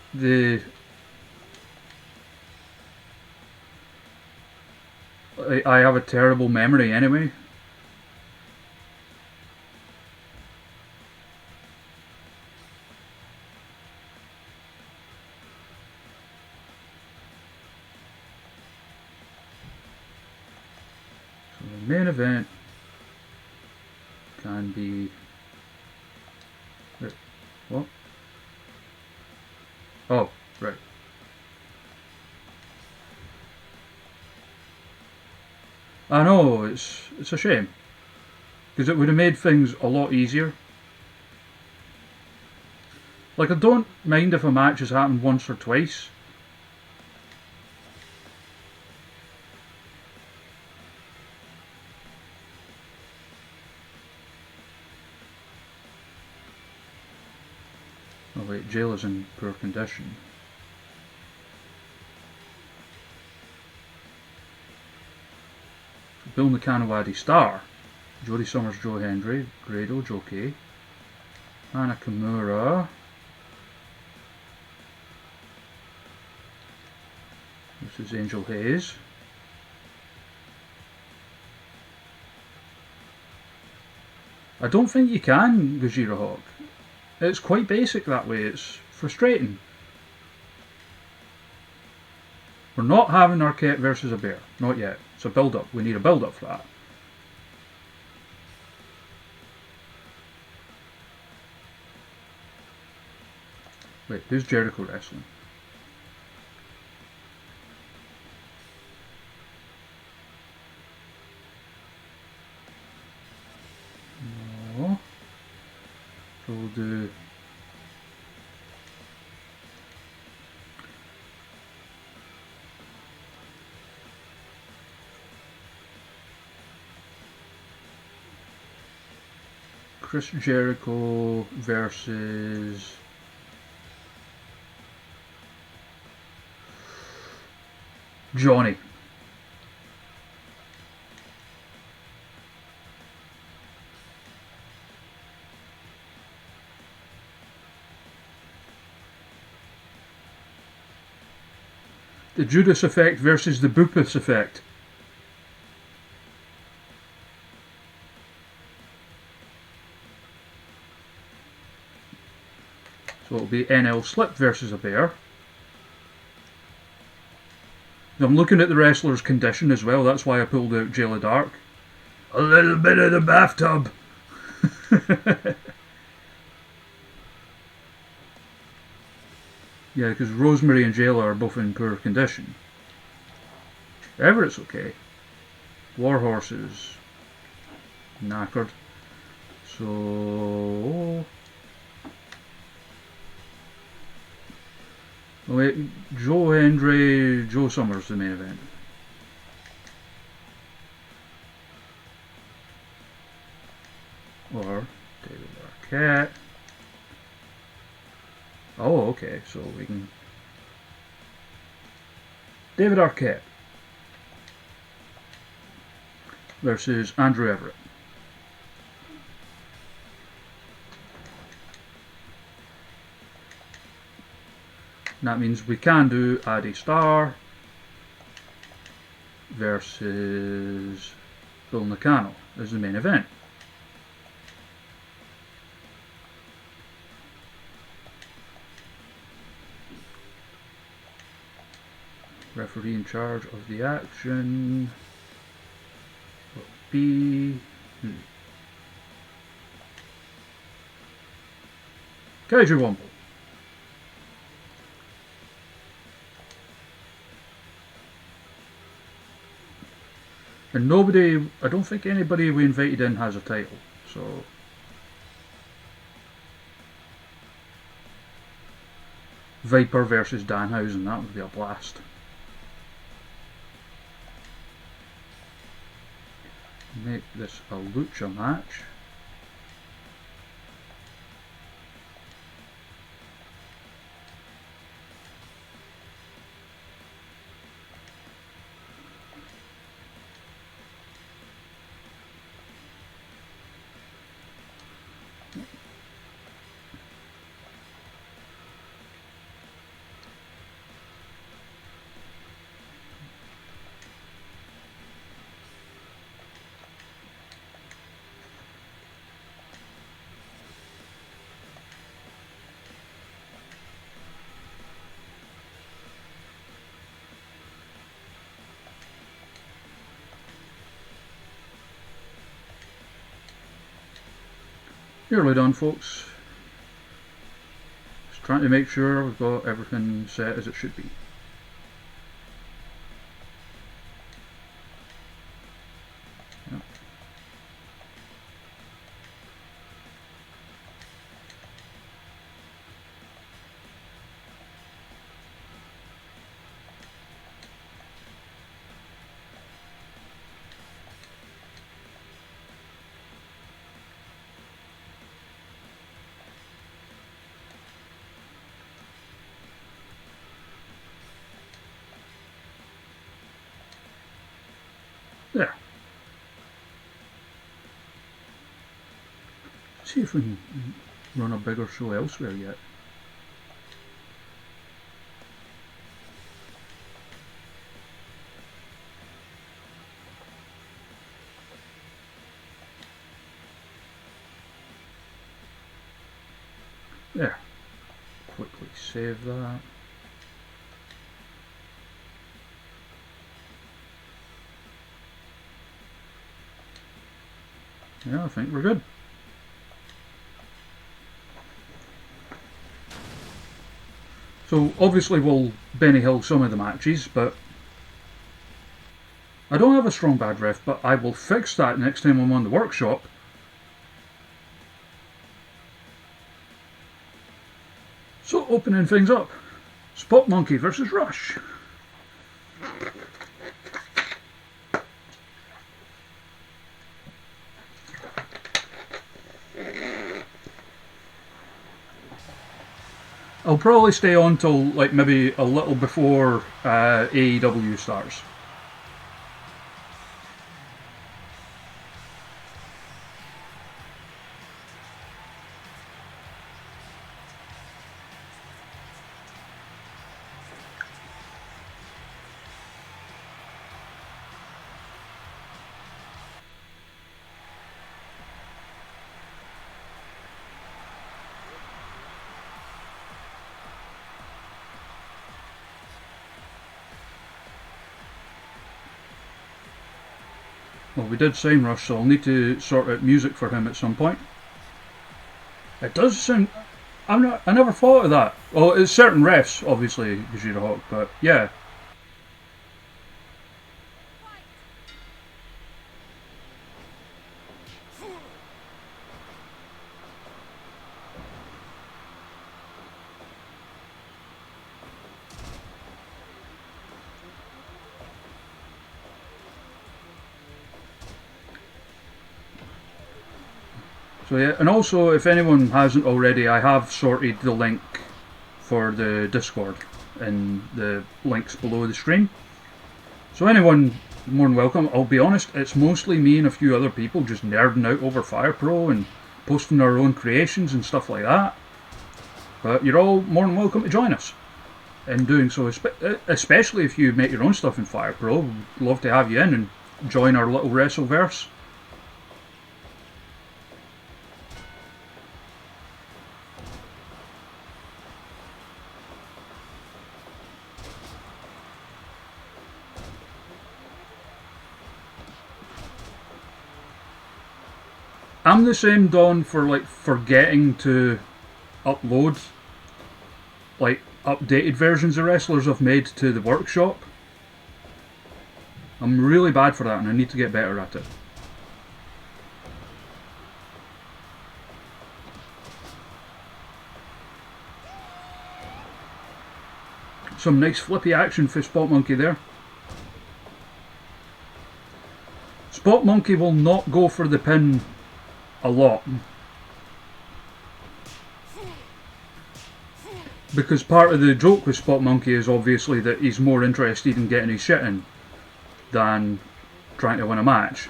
I have a terrible memory anyway. So the main event can be... Wait, what? Oh, right. I know, it's a shame. Because it would have made things a lot easier. Like, I don't mind if a match has happened once or twice. Oh wait, Jail is in poor condition. Bill Nakano Star, Jody Summers, Joe Hendry, Grado, Joe Kay, Hana Kimura. This is Angel Hayes. I don't think you can Gojira Hawk. It's quite basic that way, it's frustrating. We're not having Arquette versus a bear, not yet. It's a build up, we need a build up for that. Wait, who's Jericho wrestling? No. So we'll do... Chris Jericho versus... Johnny. The Judas effect versus the Bupus effect. So it'll be NL Slip versus a bear. I'm looking at the wrestler's condition as well, that's why I pulled out Jail of Dark. A little bit of the bathtub. Yeah, because Rosemary and Jayla are both in poor condition. Everett's okay. Warhorse is knackered. So... Wait, Joe Hendry, Joe Summers, the main event. Or David Arquette. Oh, okay, so we can... David Arquette versus Andrew Everett. That means we can do Addy Starr versus Bill Nakano as the main event. Referee in charge of the action will be Kaiju Wumble. And nobody, I don't think anybody we invited in has a title, so... Viper versus Danhausen, that would be a blast. Make this a lucha match. Nearly done, folks. Just trying to make sure we've got everything set as it should be. Yep. There. See if we can run a bigger show elsewhere yet. There. Quickly save that. Yeah, I think we're good. So obviously we'll Benny Hill some of the matches, but I don't have a strong bad ref, but I will fix that next time I'm on the workshop. So opening things up, Spot Monkey versus Rush. I'll probably stay on till like maybe a little before AEW starts. Well, we did sign Rush, so I'll need to sort out music for him at some point. It does sound... I never thought of that. Well, it's certain refs, obviously, Gajira Hawk, but yeah. So yeah, and also if anyone hasn't already, I have sorted the link for the Discord in the links below the stream. So anyone more than welcome. I'll be honest, it's mostly me and a few other people just nerding out over Fire Pro and posting our own creations and stuff like that. But you're all more than welcome to join us in doing so, especially if you make your own stuff in Fire Pro. We'd love to have you in and join our little Wrestleverse. I'm the same, Don, for like forgetting to upload like updated versions of wrestlers I've made to the workshop. I'm really bad for that and I need to get better at it. Some nice flippy action for Spot Monkey there. Spot Monkey will not go for the pin a lot, because part of the joke with Spot Monkey is obviously that he's more interested in getting his shit in than trying to win a match.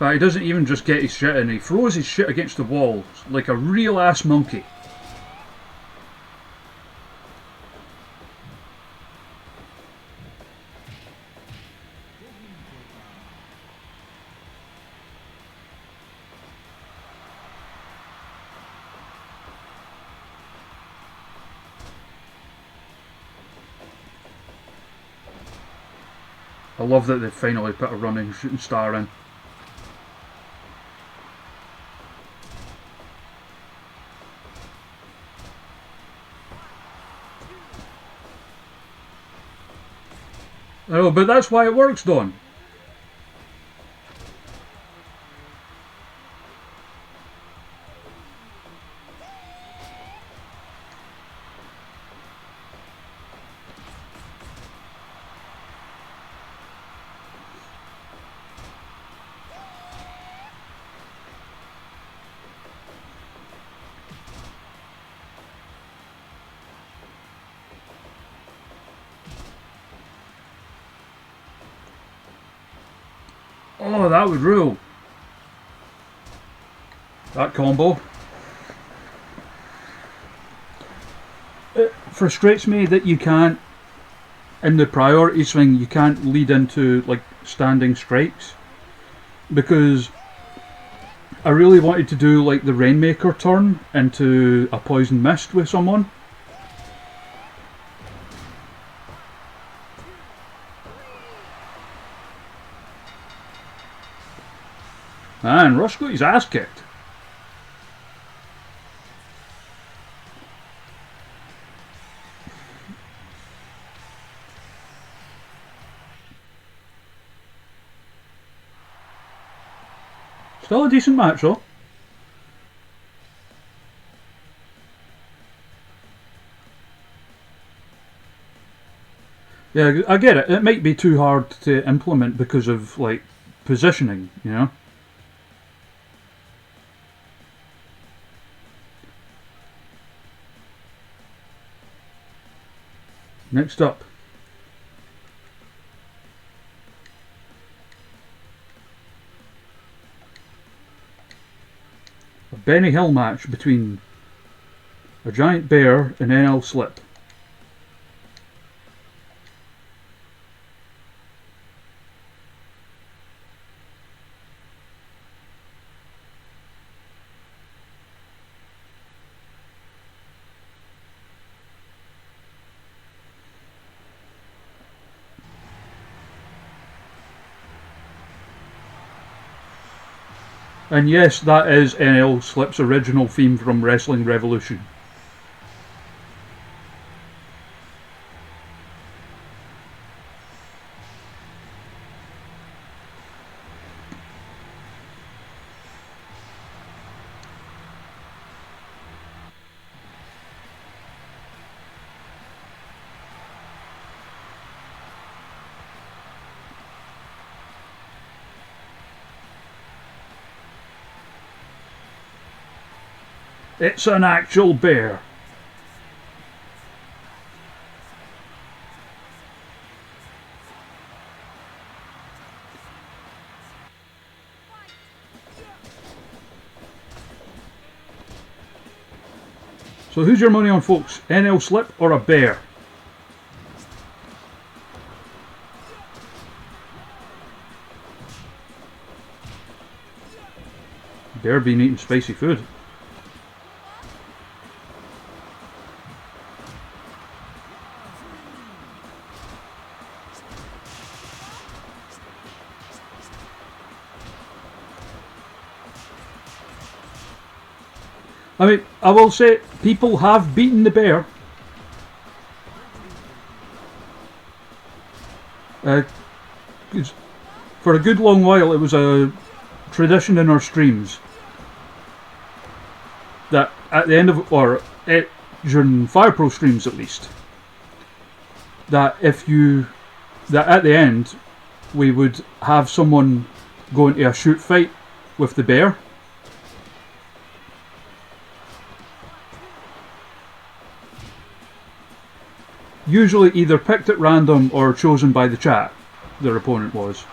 But he doesn't even just get his shit in, he throws his shit against the wall like a real ass monkey. I love that they finally put a running shooting star in. Oh, but that's why it works, Don. Oh, that would rule. That combo. It frustrates me that you can't, in the priority swing, you can't lead into like standing strikes, because I really wanted to do like the Rainmaker turn into a Poison Mist with someone. Man, Rush got his ass kicked. Still a decent match though. Yeah, I get it. It might be too hard to implement because of like positioning, you know. Next up, a Benny Hill match between a Giant Bear and NL Slip. And yes, that is NL Slip's original theme from Wrestling Revolution. It's an actual bear. So who's your money on, folks? NL Slip or a bear? Bear been eating spicy food. I mean, I will say, people have beaten the bear. For a good long while, it was a tradition in our streams that at the end of, during Fire Pro streams at least, that that at the end we would have someone go into a shoot fight with the bear. Usually either picked at random or chosen by the chat, their opponent was.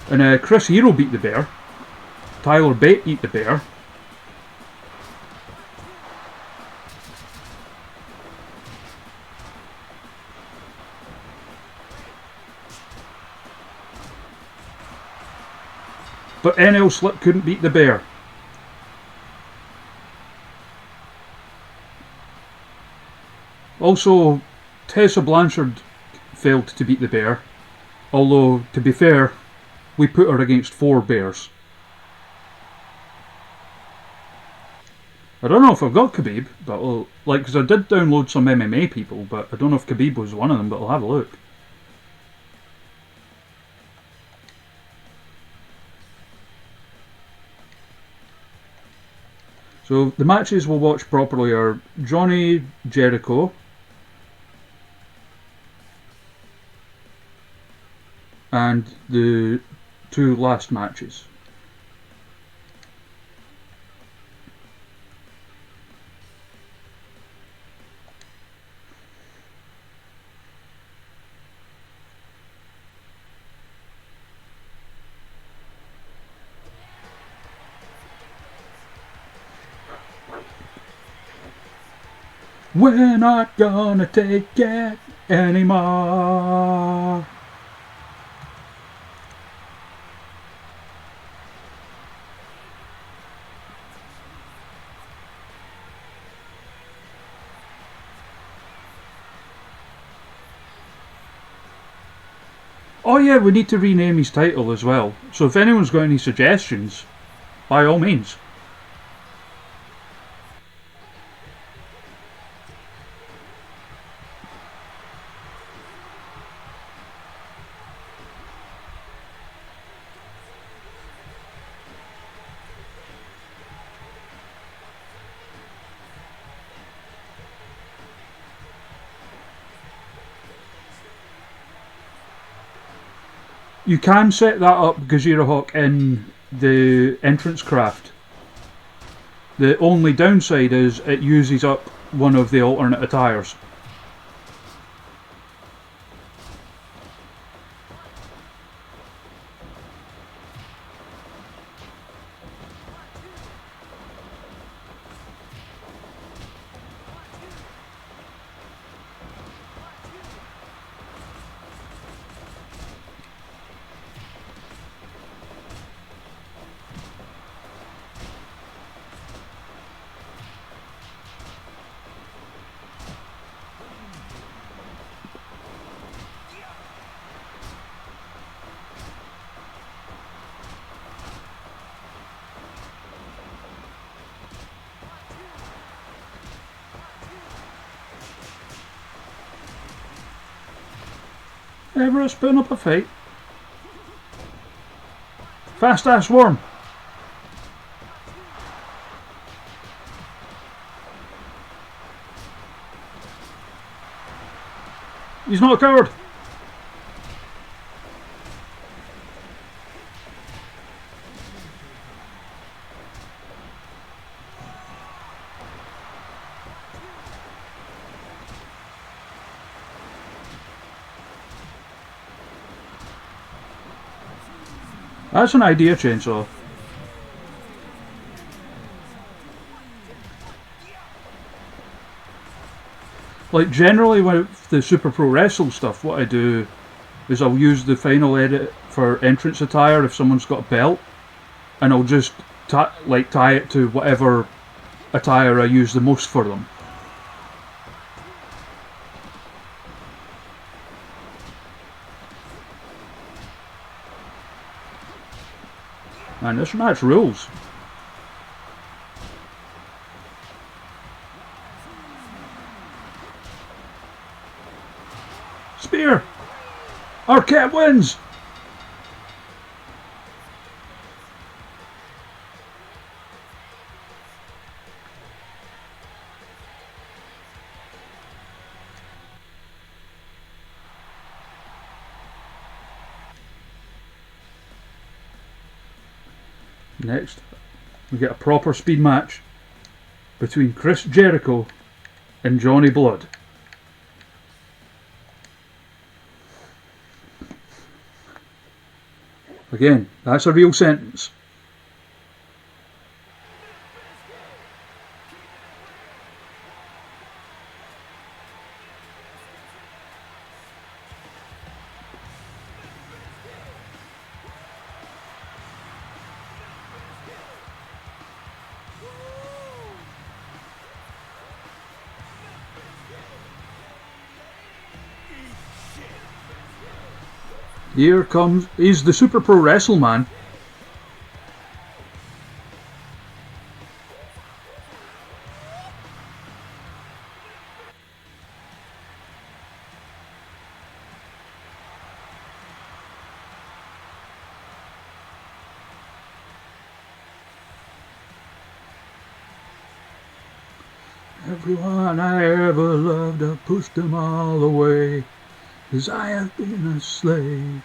And Chris Hero beat the bear. Tyler Bate beat the bear. But NL Slip couldn't beat the bear. Also, Tessa Blanchard failed to beat the bear. Although, to be fair, we put her against 4 bears. I don't know if I've got Khabib, but because I did download some MMA people, but I don't know if Khabib was one of them, but I'll have a look. So the matches we'll watch properly are Johnny Jericho and the 2 last matches. We're not gonna take it anymore. Oh yeah, we need to rename his title as well. So if anyone's got any suggestions, by all means. You can set that up, Gajira Hawk, in the entrance craft. The only downside is it uses up one of the alternate attires. Ever spoon up a fight? Fast ass worm. He's not a coward. That's an idea, Chainsaw. Like, generally with the Super Pro Wrestle stuff, what I do is I'll use the final edit for entrance attire if someone's got a belt, and I'll just tie it to whatever attire I use the most for them. Man, this match rules. Spear! Arquette wins! Next, we get a proper speed match between Chris Jericho and Johnny Blood. Again, that's a real sentence. Here comes, he's the Super Pro Wrestle man. Everyone I ever loved, I pushed them all away. 'Cause I have been a slave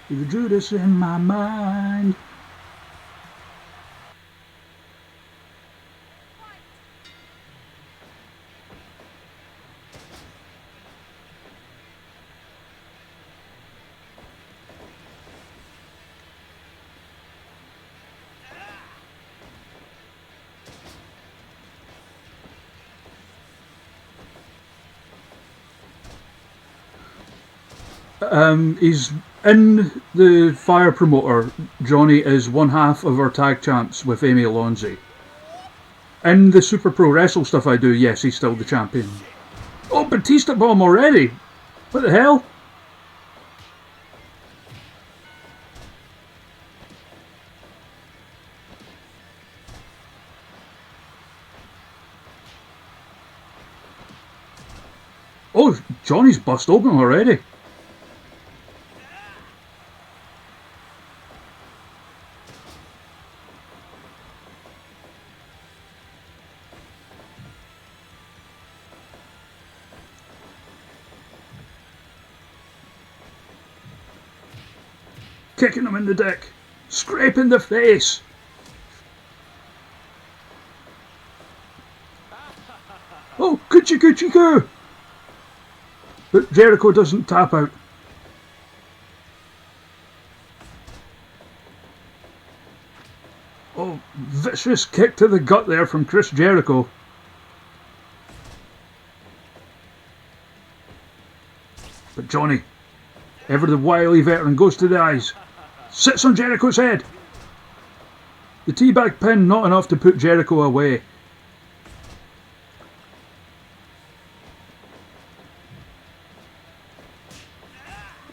to the Judas in my mind. He's in the Fire Promoter. Johnny is one half of our tag champs with Amy Alonzi. In the Super Pro Wrestle stuff I do, yes, he's still the champion. Oh, Batista bomb already! What the hell? Oh, Johnny's bust open already. Kicking him in the dick. Scraping the face. Oh, coochie coochie coo. But Jericho doesn't tap out. Oh, vicious kick to the gut there from Chris Jericho. But Johnny, ever the wily veteran, goes to the eyes. Sits on Jericho's head. The teabag pin not enough to put Jericho away.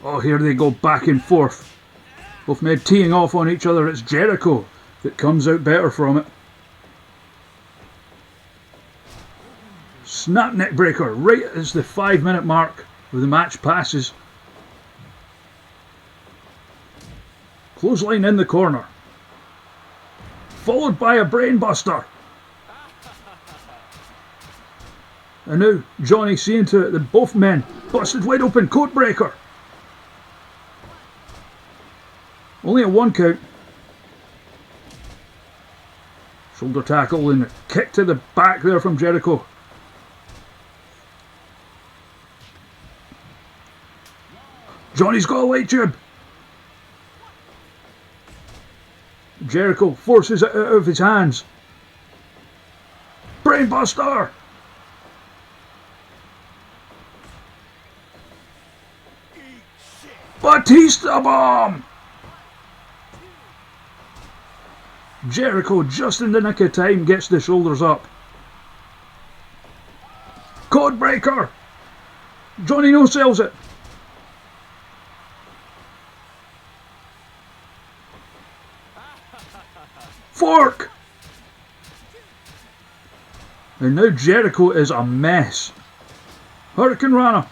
Oh, here they go back and forth. Both men teeing off on each other. It's Jericho that comes out better from it. Snap neck breaker right as the 5-minute mark where the match passes. Clothesline in the corner. Followed by a brainbuster. And now Johnny seeing to it that both men busted wide open coat breaker. Only a 1 count. Shoulder tackle and a kick to the back there from Jericho. Johnny's got a light tube. Jericho forces it out of his hands. Brainbuster! Batista Bomb! Jericho, just in the nick of time, gets the shoulders up. Codebreaker! Johnny no sells it. Fork! And now Jericho is a mess. Hurricane Rana.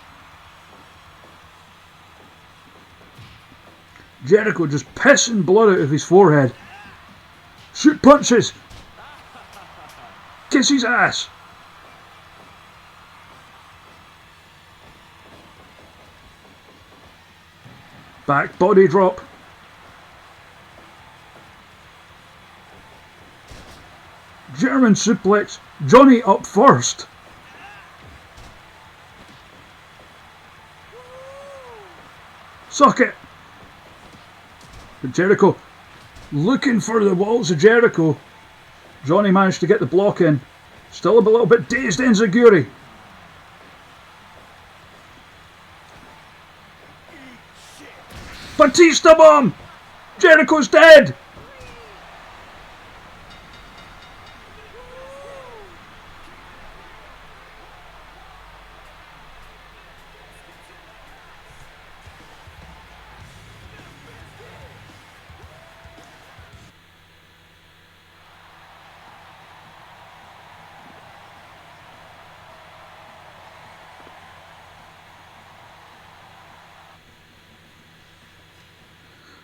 Jericho just pissing blood out of his forehead. Shoot punches. Kiss his ass. Back body drop. German suplex. Johnny up first. Suck it. But Jericho looking for the walls of Jericho. Johnny managed to get the block in. Still a little bit dazed Enziguri. Batista Bomb! Jericho's dead!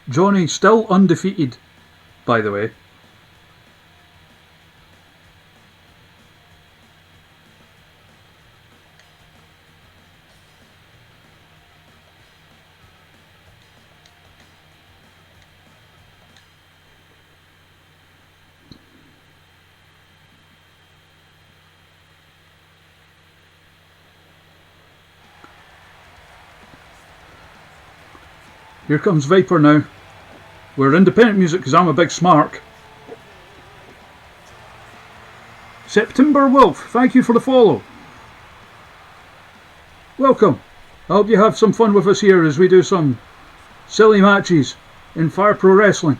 Johnny still undefeated, by the way. Here comes Viper now. We're independent music because I'm a big smark. September Wolf, thank you for the follow. Welcome. I hope you have some fun with us here as we do some silly matches in Fire Pro Wrestling.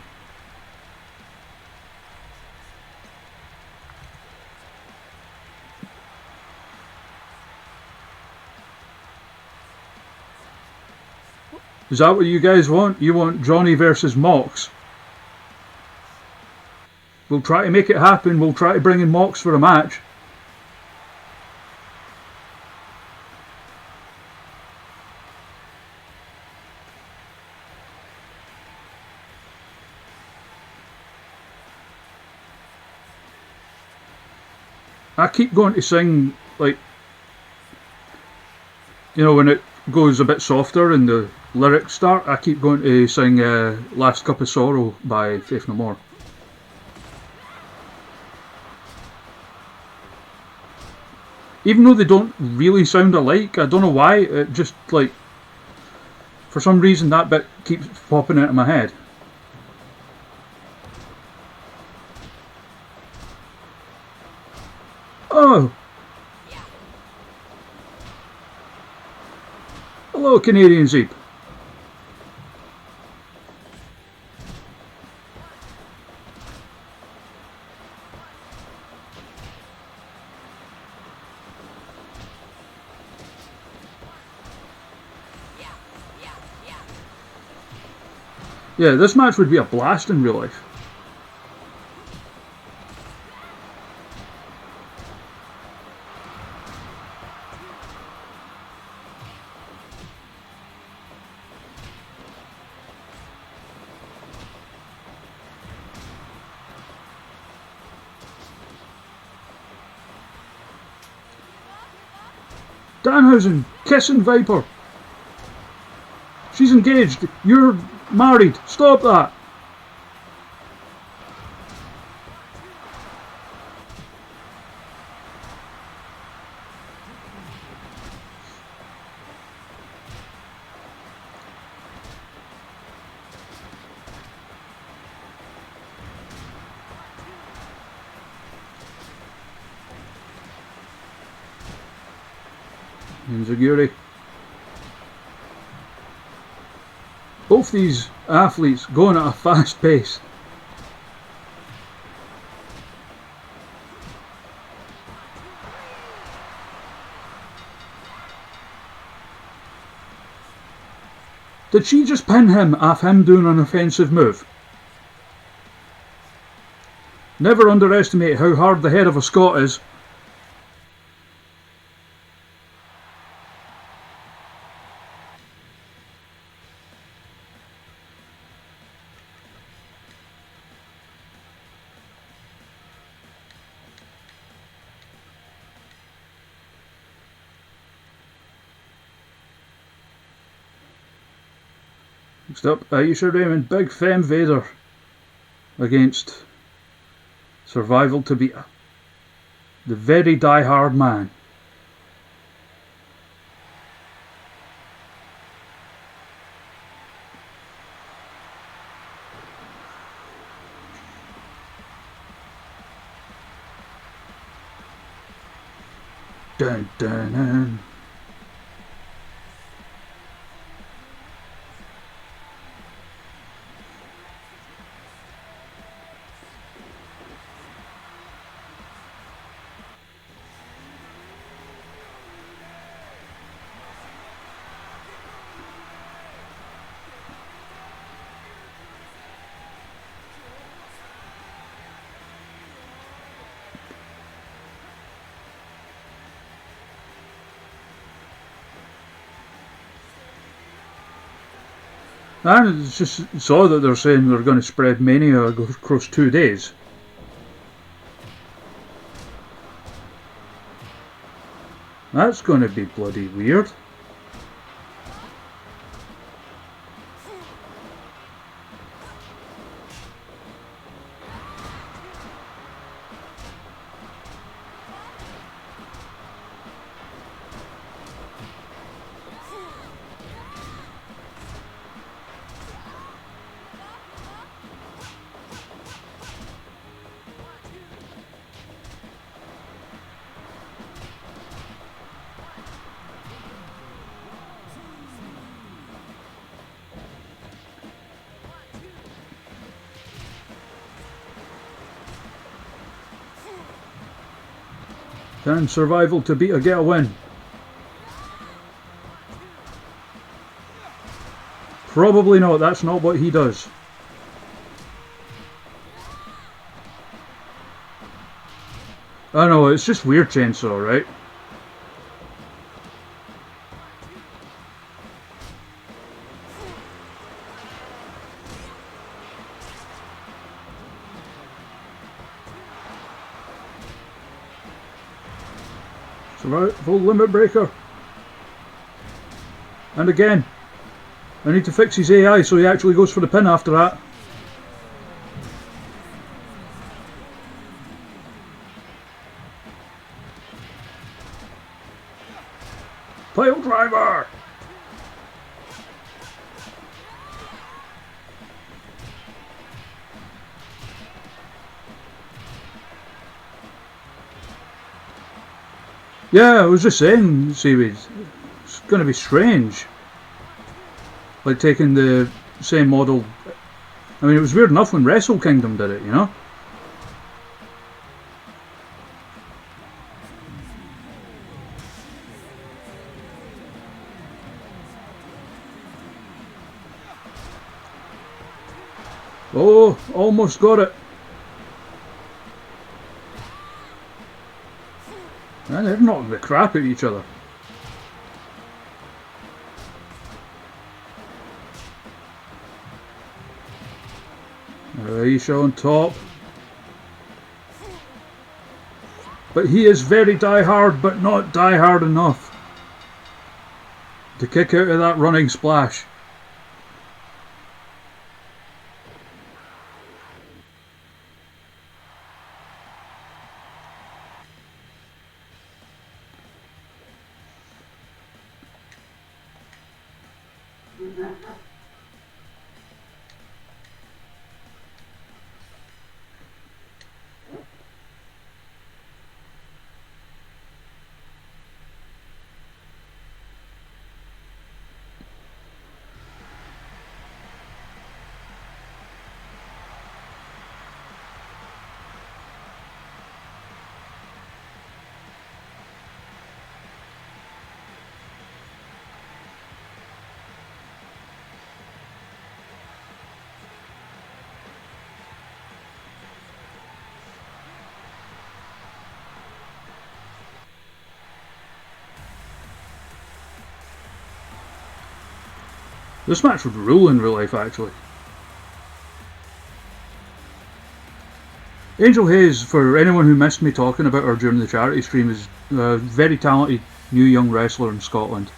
Is that what you guys want? You want Johnny versus Mox? We'll try to make it happen. We'll try to bring in Mox for a match. I keep going to sing, like, you know, when it goes a bit softer and the lyrics start, I keep going to sing Last Cup of Sorrow by Faith No More. Even though they don't really sound alike, I don't know why, it just, like, for some reason that bit keeps popping out of my head. Oh! Hello, Canadian Zeep. Yeah, this match would be a blast in real life. Danhausen, kissing Viper. She's engaged. You're married. Stop that. Inzaguri. Both these athletes going at a fast pace. Did she just pin him off him doing an offensive move? Never underestimate how hard the head of a Scot is. Next up, Aisha Raymond, Big Femme Vader against Survival to Beat, the very die-hard man. Dun dun dun. And it's just saw that they're saying they're going to spread Mania across 2 days. That's going to be bloody weird. Can Survival to Beat get a win? Probably not, that's not what he does. I know, it's just weird chainsaw, right? Survival limit breaker. And again, I need to fix his AI so he actually goes for the pin after that. Pile driver! Yeah, I was just saying, Seaweed, it's going to be strange. Like taking the same model. I mean, it was weird enough when Wrestle Kingdom did it, you know? Oh, almost got it. And they're knocking the crap out of each other. Aisha on top. But he is very die-hard, but not die-hard enough to kick out of that running splash. This match would rule in real life, actually. Angel Hayes, for anyone who missed me talking about her during the charity stream, is a very talented new young wrestler in Scotland.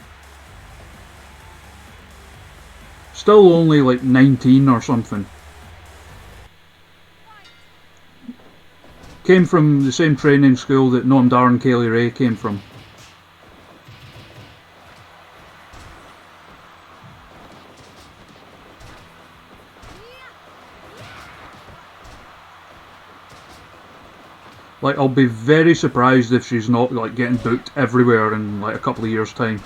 Still only like 19 or something. Came from the same training school that Noam Dar and Kaylee Ray came from. Like, I'll be very surprised if she's not like getting booked everywhere in like a couple of years' time.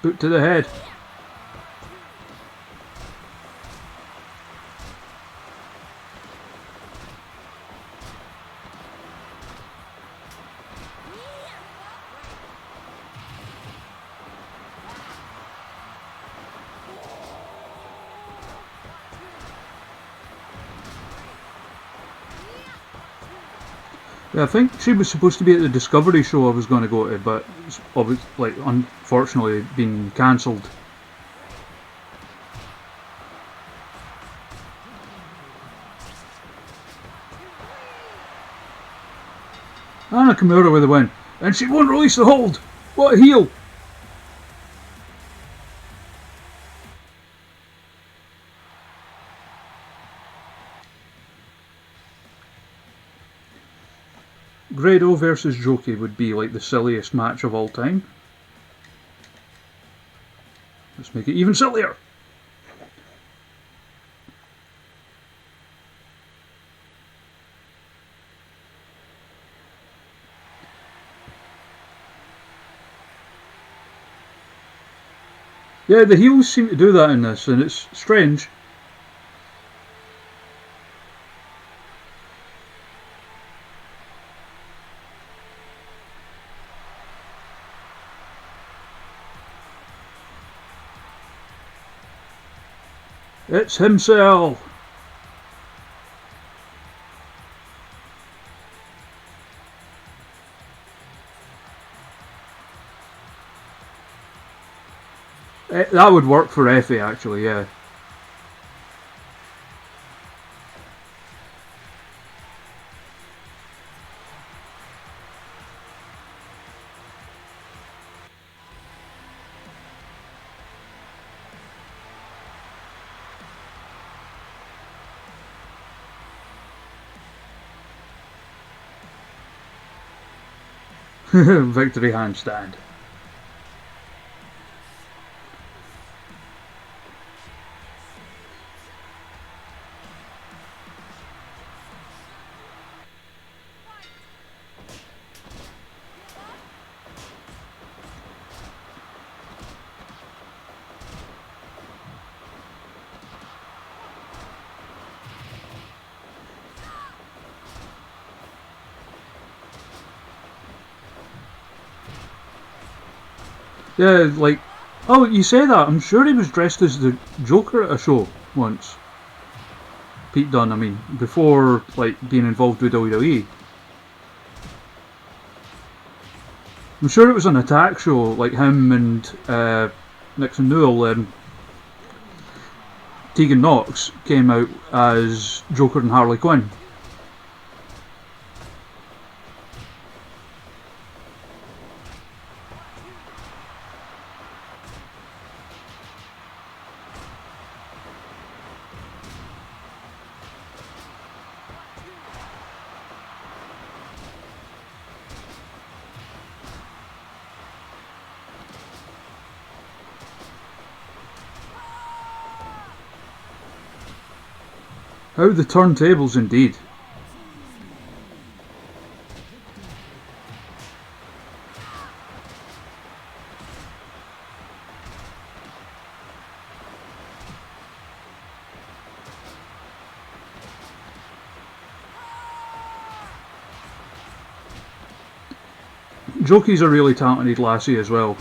Boot to the head. Yeah, I think she was supposed to be at the Discovery show I was going to go to, but it's like unfortunately been cancelled. Anna Kimura with the win, and she won't release the hold. What a heel! Grado versus Joki would be like the silliest match of all time. Let's make it even sillier. Yeah, the heels seem to do that in this, and it's strange. It's himself! That would work for Effie, actually, yeah. Victory handstand. Yeah, like, oh, you say that, I'm sure he was dressed as the Joker at a show once. Pete Dunne, I mean, before, like, being involved with WWE. I'm sure it was an Attack show, like him and Nixon Newell and Tegan Knox came out as Joker and Harley Quinn. How the turntables indeed. Jokie's a really talented lassie as well.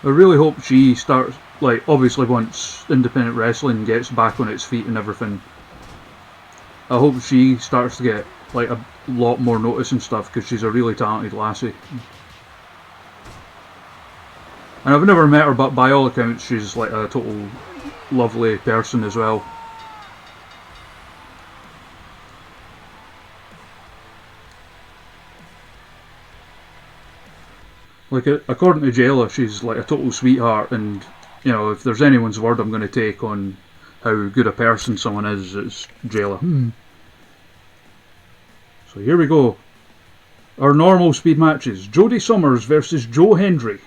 I really hope she starts, like, obviously once independent wrestling gets back on its feet and everything, I hope she starts to get, like, a lot more notice and stuff, because she's a really talented lassie. And I've never met her, but by all accounts she's like a total lovely person as well. Like, according to Jayla, she's like a total sweetheart, and you know, if there's anyone's word I'm going to take on how good a person someone is, it's Jayla. So here we go. Our normal speed matches. Jody Summers versus Joe Hendry.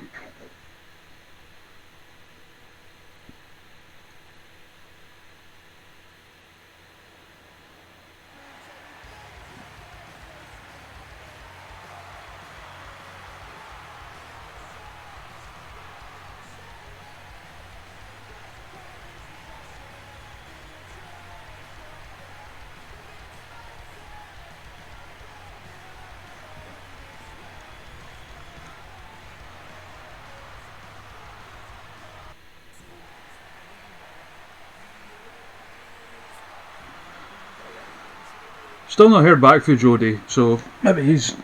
Still not heard back from Jody, so maybe his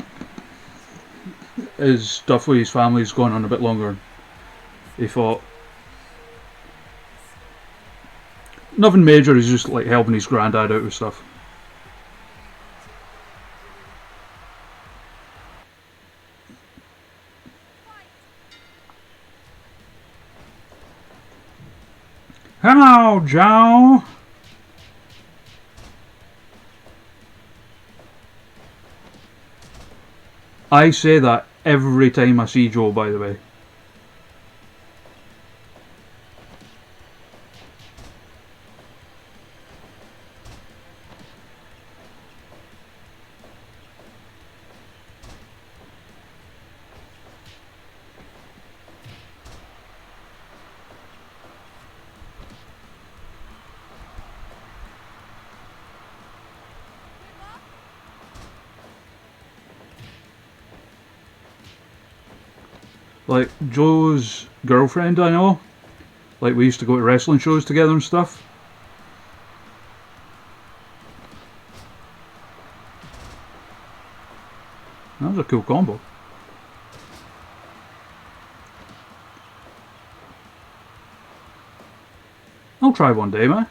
stuff with his family's going on a bit longer. He thought nothing major. He's just like helping his granddad out with stuff. Hello, Joe. I say that every time I see Joe, by the way. Like, Joe's girlfriend, I know. Like, we used to go to wrestling shows together and stuff. That was a cool combo. I'll try one day, man.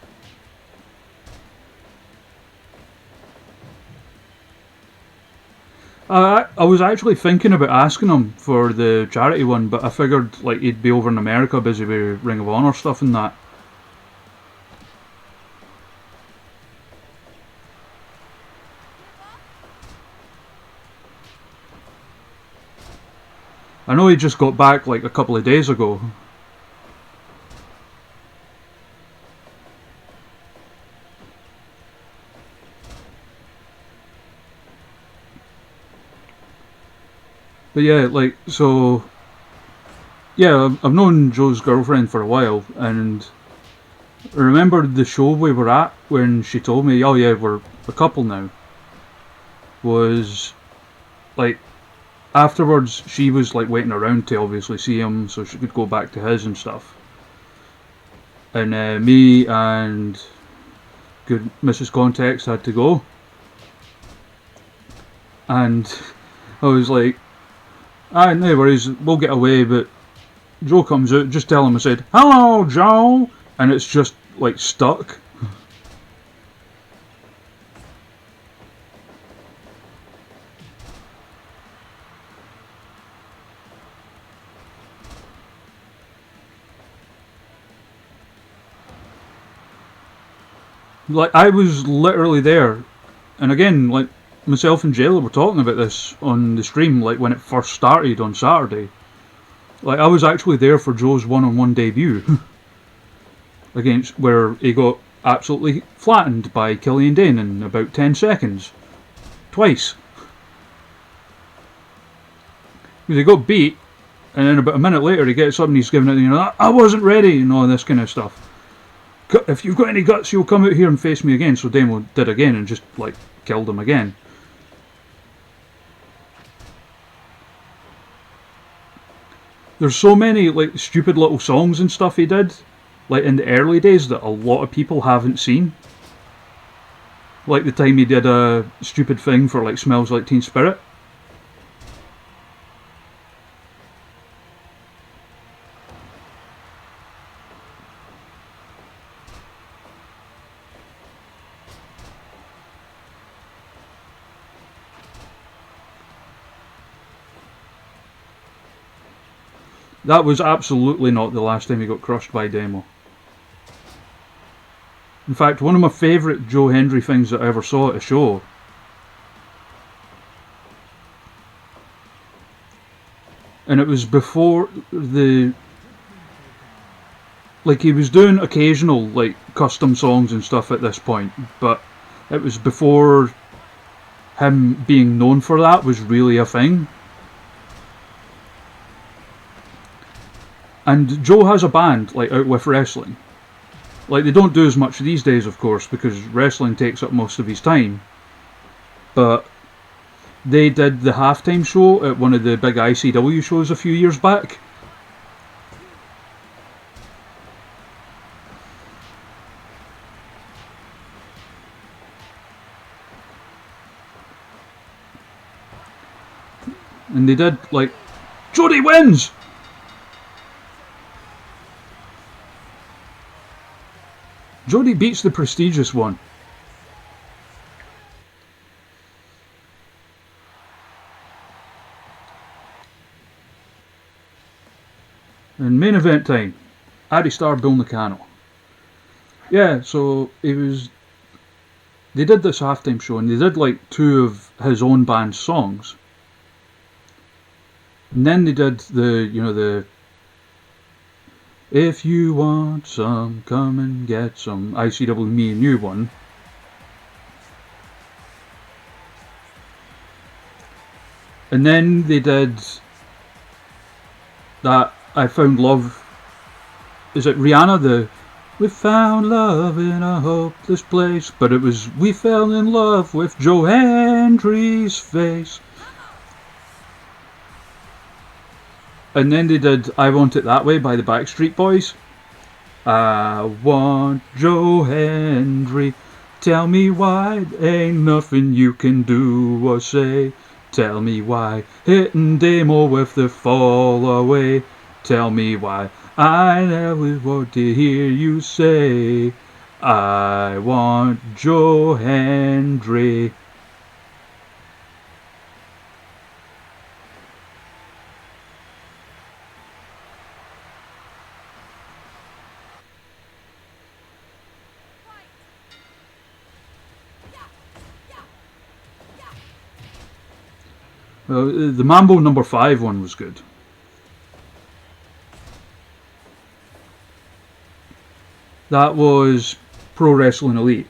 I was actually thinking about asking him for the charity one, but I figured like he'd be over in America busy with Ring of Honor stuff and that. I know he just got back like a couple of days ago. But yeah, like, so, yeah, I've known Joe's girlfriend for a while, and I remember the show we were at when she told me, oh yeah, we're a couple now, was, like, afterwards she was, like, waiting around to obviously see him so she could go back to his and stuff. And me and good Mrs. Context had to go. And I was like, no worries, we'll get away, but Joe comes out, just tell him I said, hello, Joe, and it's just, like, stuck. Like, I was literally there, and again, like, myself and Jayla were talking about this on the stream, like, when it first started on Saturday. Like, I was actually there for Joe's one-on-one debut. Against, where he got absolutely flattened by Killian Dane in about 10 seconds. Twice. Because he got beat, and then about a minute later he gets up and he's giving it, you know, I wasn't ready, and all this kind of stuff. If you've got any guts, you'll come out here and face me again. So Damo did again and just, like, killed him again. There's so many like stupid little songs and stuff he did, like in the early days, that a lot of people haven't seen. Like the time he did a stupid thing for like "Smells Like Teen Spirit." That was absolutely not the last time he got crushed by Demo. In fact, one of my favourite Joe Hendry things that I ever saw at a show, and it was before the, like, he was doing occasional like custom songs and stuff at this point, but it was before him being known for that was really a thing. And Joe has a band like out with wrestling. Like, they don't do as much these days, of course, because wrestling takes up most of his time. But they did the halftime show at one of the big ICW shows a few years back. And they did, like, Jody wins! Jody beats the prestigious one. And main event time. Addy Star, Bill Nakano. Yeah, so it was. They did this halftime show, and they did like 2 of his own band's songs. And then they did the "If you want some, come and get some" ICW Me and You one. And then they did that "I Found Love." Is it Rihanna? The "We found love in a hopeless place," but it was "We fell in love with Joe Hendry's face." And then they did "I Want It That Way" by the Backstreet Boys. I want Joe Hendry. Tell me why, ain't nothing you can do or say. Tell me why, hitting Demo with the fall away. Tell me why, I never want to hear you say, I want Joe Hendry. Well, the Mambo number 5 one was good. That was Pro Wrestling Elite.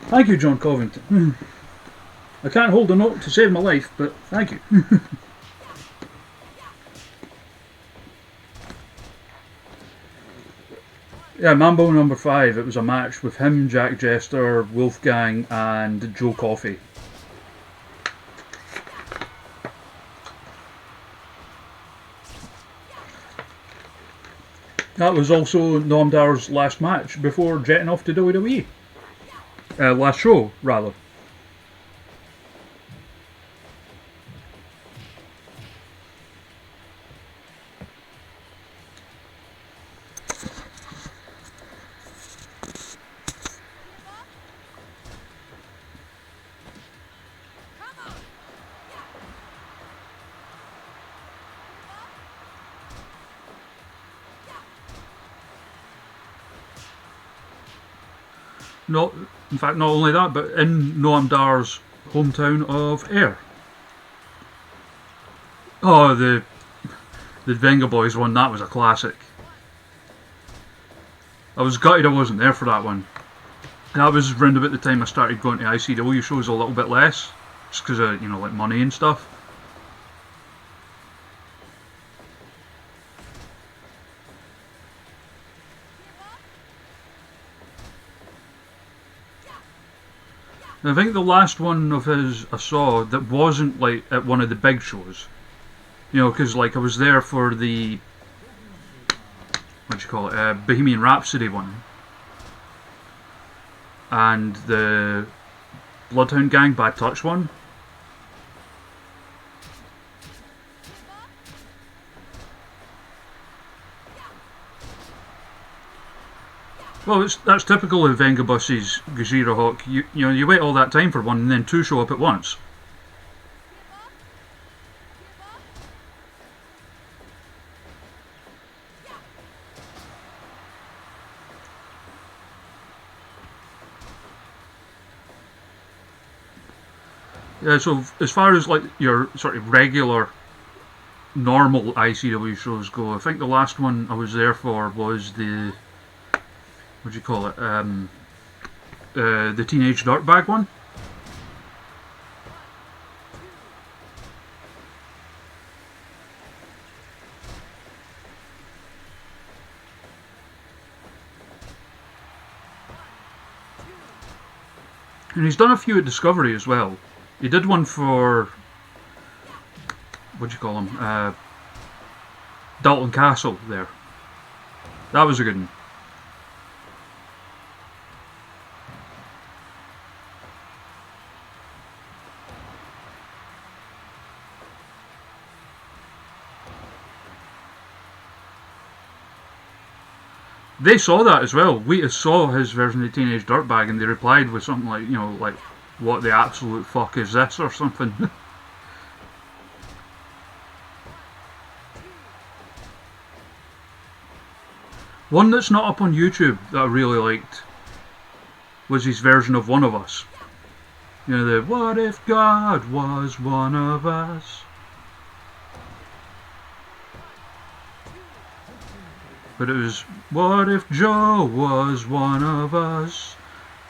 Thank you, John Covington. I can't hold a note to save my life, but thank you. Yeah, Mambo number 5, it was a match with him, Jack Jester, Wolfgang, and Joe Coffey. That was also Noam Dar's last match before jetting off to WWE. Last show, rather. Not, in fact, not only that, but in Noam Dar's hometown of Ayr. Oh, the Venga Boys one, that was a classic. I was gutted I wasn't there for that one. That was round about the time I started going to ICW shows a little bit less, just because of, like money and stuff. I think the last one of his I saw that wasn't like at one of the big shows. You know, because like I was there for the what do you call it, Bohemian Rhapsody one, and the Bloodhound Gang Bad Touch one. Well, that's typical of Vengabus's Gajira Hawk. You wait all that time for one, and then two show up at once. Yeah, so as far as like your sort of regular, normal ICW shows go, I think the last one I was there for was the what do you call it? The Teenage Dirtbag one. And he's done a few at Discovery as well. He did one for what do you call him? Dalton Castle there. That was a good one. They saw that as well. We saw his version of Teenage Dirtbag, and they replied with something like, like, what the absolute fuck is this, or something. One that's not up on YouTube that I really liked was his version of One of Us. You know, the What If God Was One of Us? But it was, what if Joe was one of us?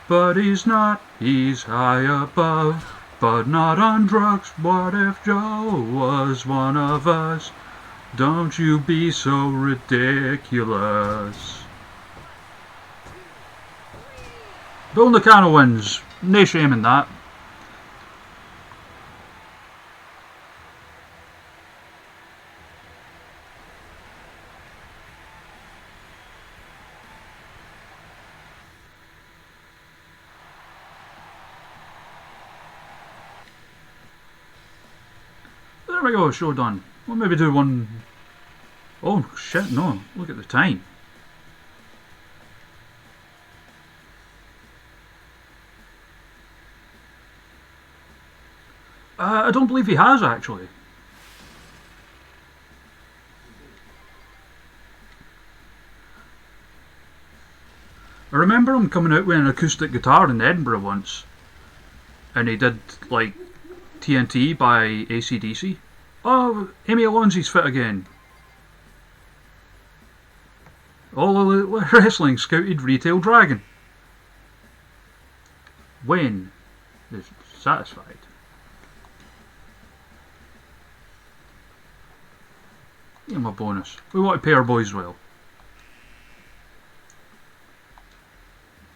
But he's not, he's high above, but not on drugs. What if Joe was one of us? Don't you be so ridiculous. Bill Nakano wins. No shame in that. There we go, show done. We'll maybe do one. Oh shit, no, look at the time. I don't believe he has actually. I remember him coming out with an acoustic guitar in Edinburgh once, and he did like TNT by AC/DC. Oh, Amy Alonzi's fit again. All Elite Wrestling scouted Retail Dragon. Wayne is satisfied. Give him a bonus. We want to pay our boys well.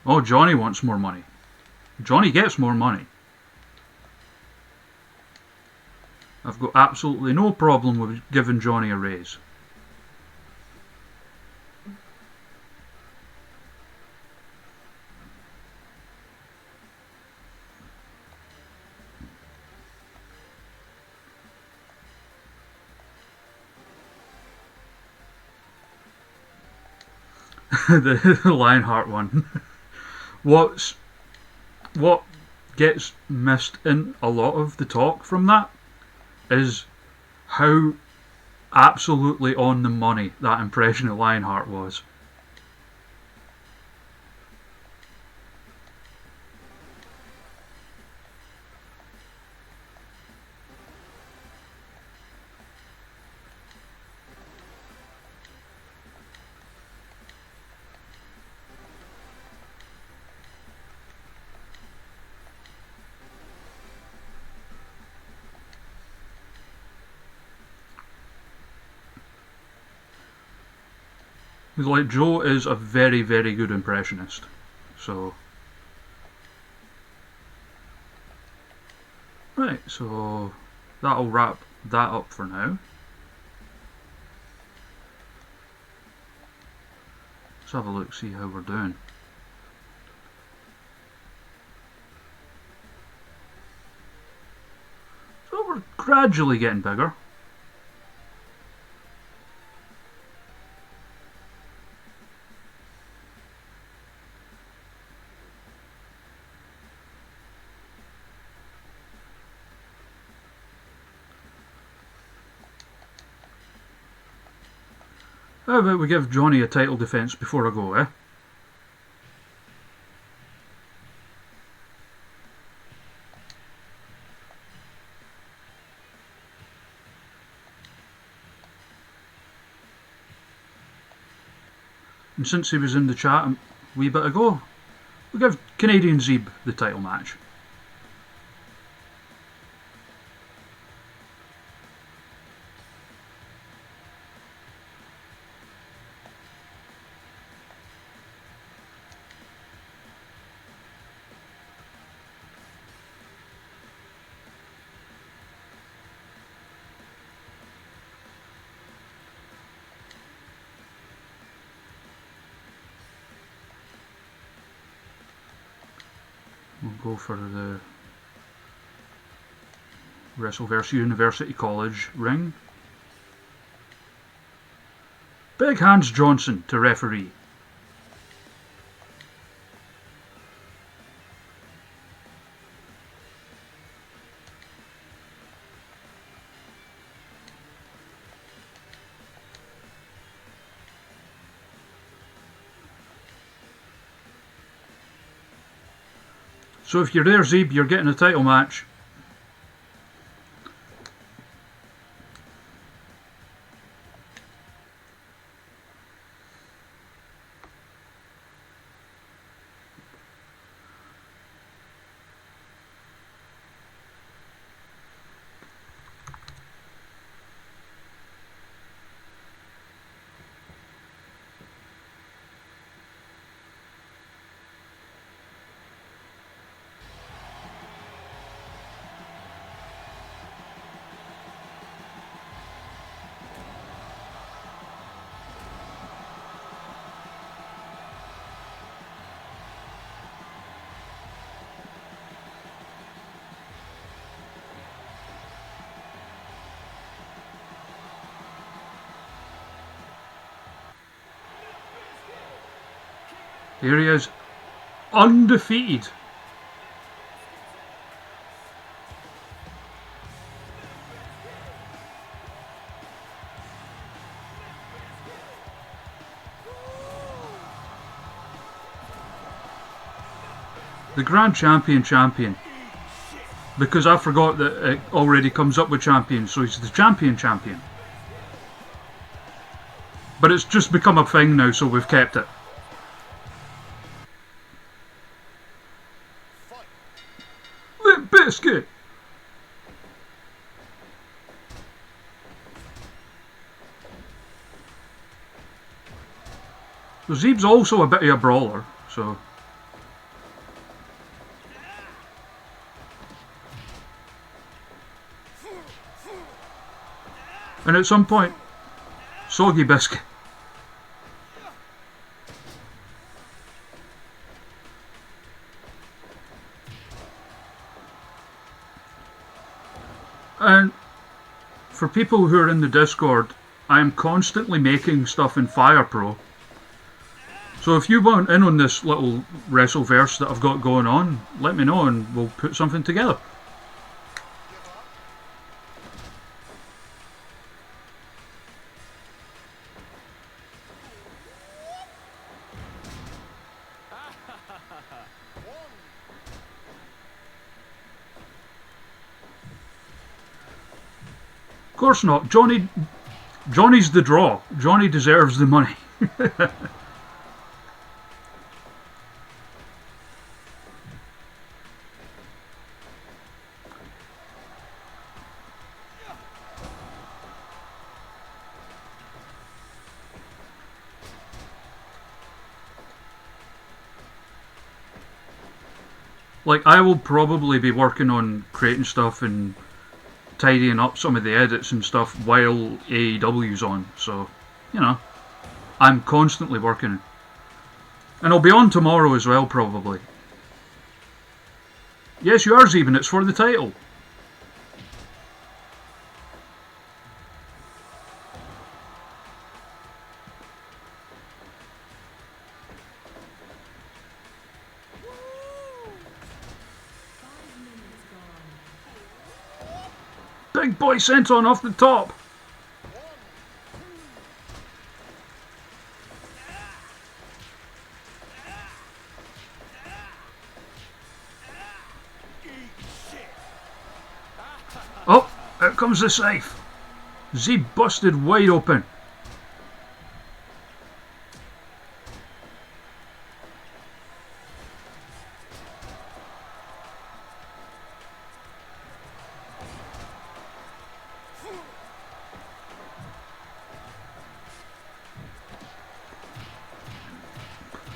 Oh, Johnny wants more money. Johnny gets more money. I've got absolutely no problem with giving Johnny a raise. the Lionheart one. What gets missed in a lot of the talk from that is how absolutely on the money that impression of Lionheart was. Like, Joe is a very, very good impressionist. So Right, so that'll wrap that up for now. Let's have a look, see how we're doing. So we're gradually getting bigger. How about we give Johnny a title defence before I go, eh? And since he was in the chat a wee bit ago, we'll give Canadian Zeeb the title match. We'll go for the Wrestleverse University College ring. Big Hands Johnson to referee. So if you're there, Zeeb, you're getting a title match. Here he is, undefeated. The Grand Champion. Because I forgot that it already comes up with champion, so he's the champion. But it's just become a thing now, so we've kept it. Limp Biscuit! So Zeeb's also a bit of a brawler, so... And at some point, Soggy Biscuit. And for people who are in the Discord, I am constantly making stuff in Fire Pro. So if you want in on this little Wrestleverse that I've got going on, let me know and we'll put something together. Of course not. Johnny's the draw. Johnny deserves the money. Like, I will probably be working on creating stuff and tidying up some of the edits and stuff while AEW's on. So, you know, I'm constantly working. And I'll be on tomorrow as well, probably. Yes, you are, Zeben. It's for the title. Big boy senton off the top. Oh, out comes the safe. Z busted wide open.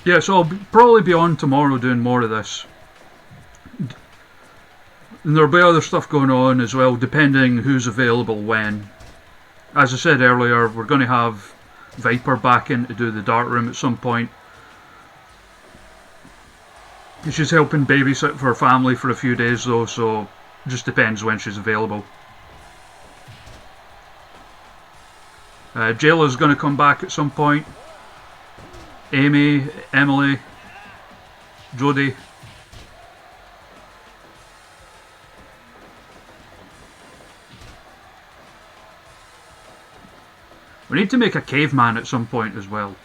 Yeah, so I'll probably be on tomorrow doing more of this. And there'll be other stuff going on as well, depending who's available when. As I said earlier, we're going to have Viper back in to do the dart room at some point. She's helping babysit for her family for a few days though, so it just depends when she's available. Jayla's going to come back at some point. Amy, Emily, Jodie. We need to make a caveman at some point as well.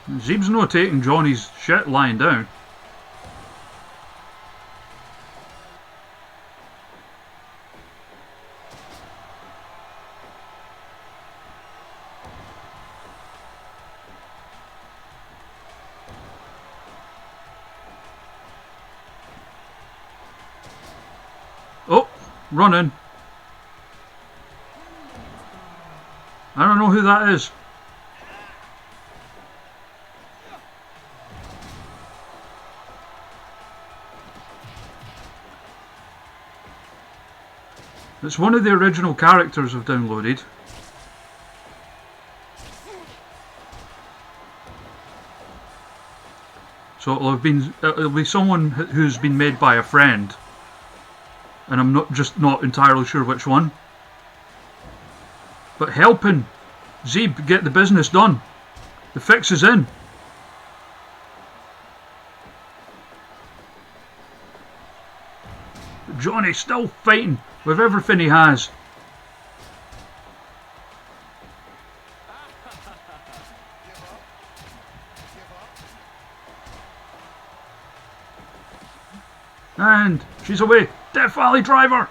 Zeeb's not taking Johnny's shit lying down. Oh, running. I don't know who that is. It's one of the original characters I've downloaded. So it'll be someone who's been made by a friend, and I'm not entirely sure which one. But helping Zeeb get the business done. The fix is in. Johnny's still fighting with everything he has. And she's away. Death Valley driver.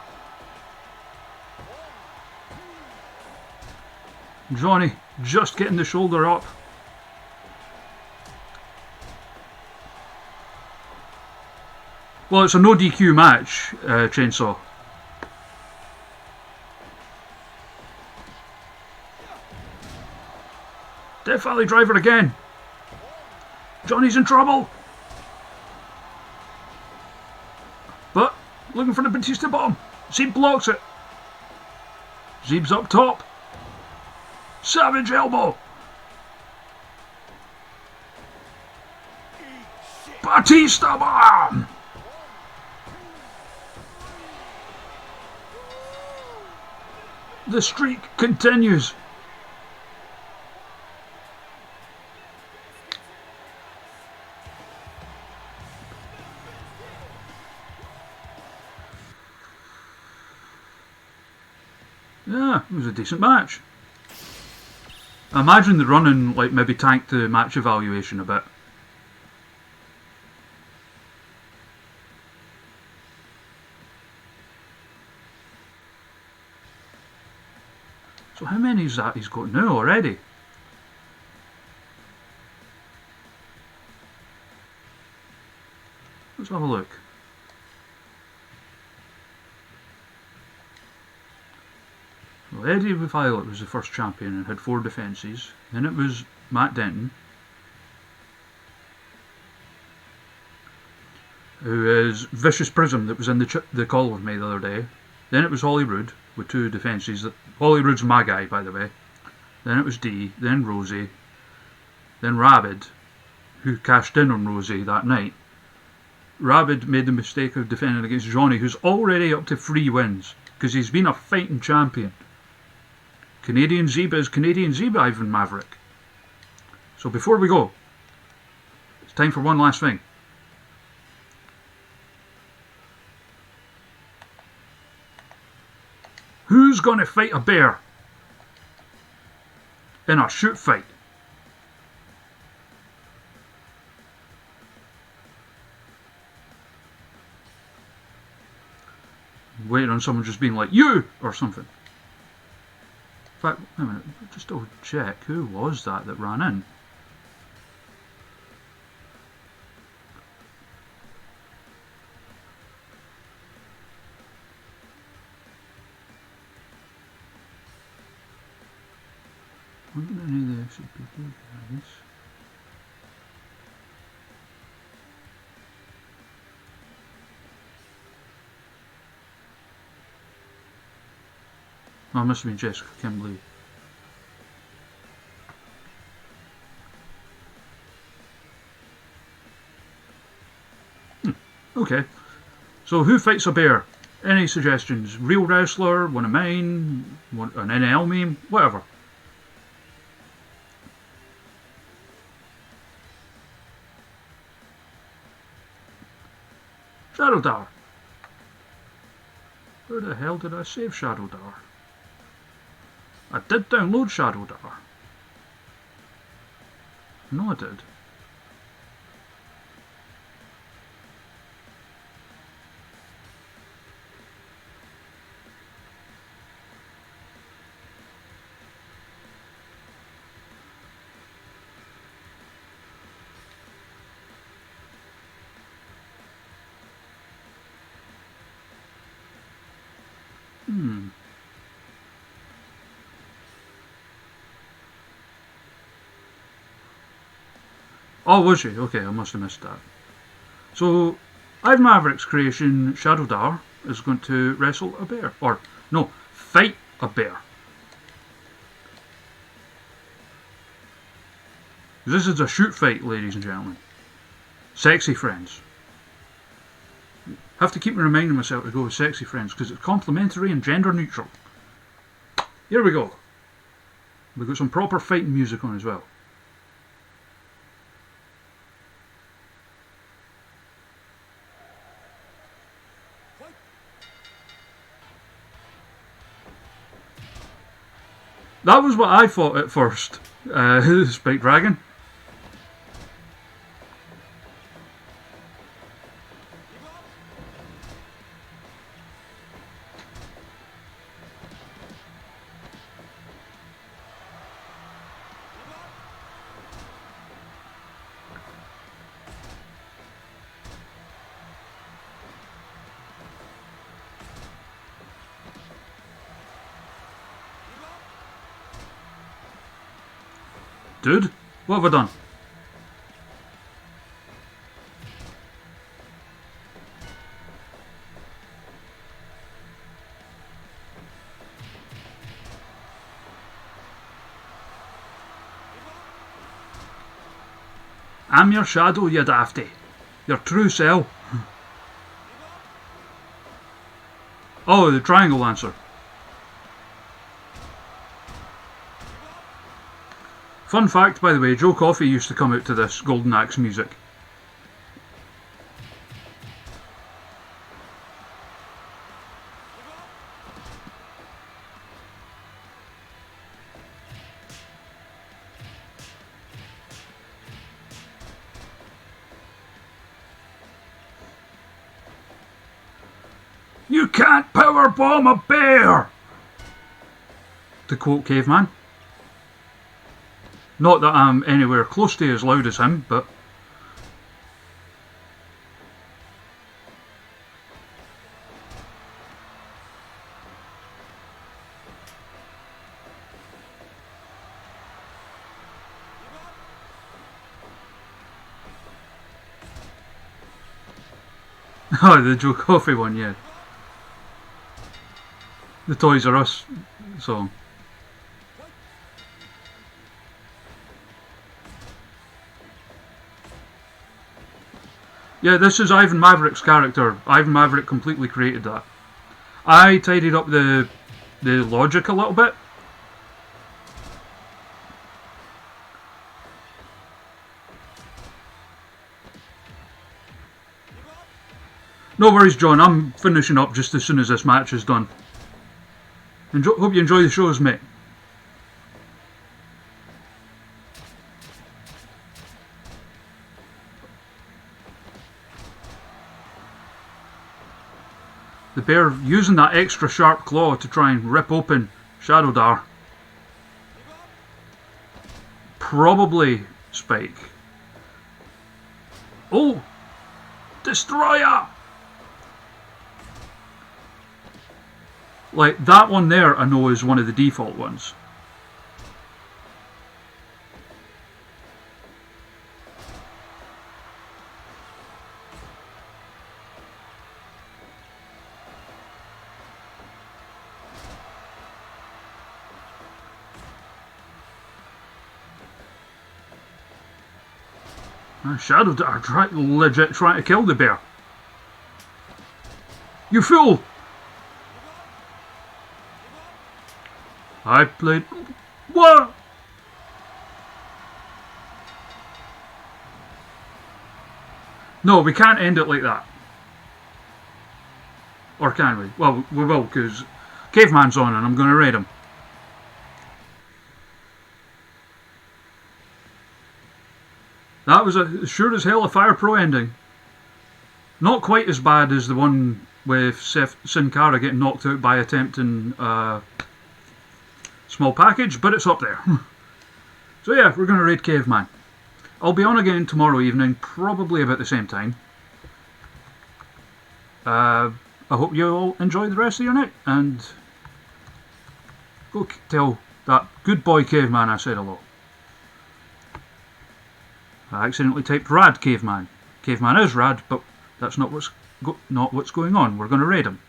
Johnny just getting the shoulder up. Well, it's a no DQ match, Chainsaw. Death Valley driver again. Johnny's in trouble. But looking for the Batista bomb. Zeeb blocks it. Zeeb's up top. Savage elbow. Batista bomb. The streak continues. Yeah, it was a decent match. I imagine the running maybe tanked the match evaluation a bit. So how many is that he's got now already? Let's have a look. Well, Eddie Violet was the first champion and had 4 defences. Then it was Matt Denton, who is Vicious Prism that was in the call with me the other day. Then it was Holly Roode with 2 defences. Holly Roode's my guy, by the way. Then it was Dee, then Rosie, then Rabid, who cashed in on Rosie that night. Rabid made the mistake of defending against Johnny, who's already up to 3 wins, because he's been a fighting champion. Canadian Zeba is Canadian Zeba, Ivan Maverick. So before we go, it's time for one last thing. Who's going to fight a bear in a shoot fight? Waiting on someone just being like, you! Or something. In fact, wait a minute, just double check. Who was that ran in? What did any of the XCPD guys? Oh, it must have been Jessica Kimberly. Okay. So who fights a bear? Any suggestions? Real wrestler, one of mine, an NL meme, whatever. Shadow Dar. Where the hell did I save Shadow Dar? I did download Shadow Dar. No, I did. Oh, was she? Okay, I must have missed that. So, Ivan Maverick's creation, Shadow Dar, is going to wrestle a bear. Or, no, fight a bear. This is a shoot fight, ladies and gentlemen. Sexy friends. Have to keep reminding myself to go with sexy friends because it's complimentary and gender neutral. Here we go. We've got some proper fighting music on as well. That was what I thought at first. Spike Dragon. Dude, what have I done? I'm your shadow, you dafty. Your true self. Oh, the triangle lancer. Fun fact, by the way, Joe Coffey used to come out to this Golden Axe music. You can't powerbomb a bear! To quote Caveman. Not that I'm anywhere close to as loud as him, but... Oh, the Joe Coffey one, yeah. The Toys R Us song. Yeah, this is Ivan Maverick's character. Ivan Maverick completely created that. I tidied up the logic a little bit. No worries, John. I'm finishing up just as soon as this match is done. Hope you enjoy the shows, mate. The bear using that extra sharp claw to try and rip open Shadow Dar. Probably Spike. Oh! Destroyer! Like, that one there I know is one of the default ones. Shadow Dar legit trying to kill the bear. You fool! I played... What? No, we can't end it like that. Or can we? Well, we will, because Caveman's on and I'm going to raid him. That was sure as hell a Fire Pro ending. Not quite as bad as the one with Sin Cara getting knocked out by attempting small package, but it's up there. So yeah, we're going to raid Caveman. I'll be on again tomorrow evening, probably about the same time. I hope you all enjoy the rest of your night, and go tell that good boy Caveman I said hello. I accidentally typed rad Caveman. Caveman is rad, but that's not what's going on. We're going to raid him.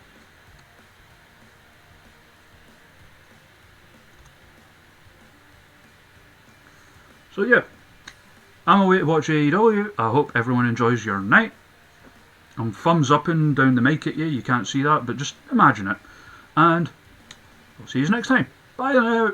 So yeah, I'm away to watch AEW. I hope everyone enjoys your night. I'm thumbs up and down the mic at you. You can't see that, but just imagine it. And I'll see you next time. Bye now.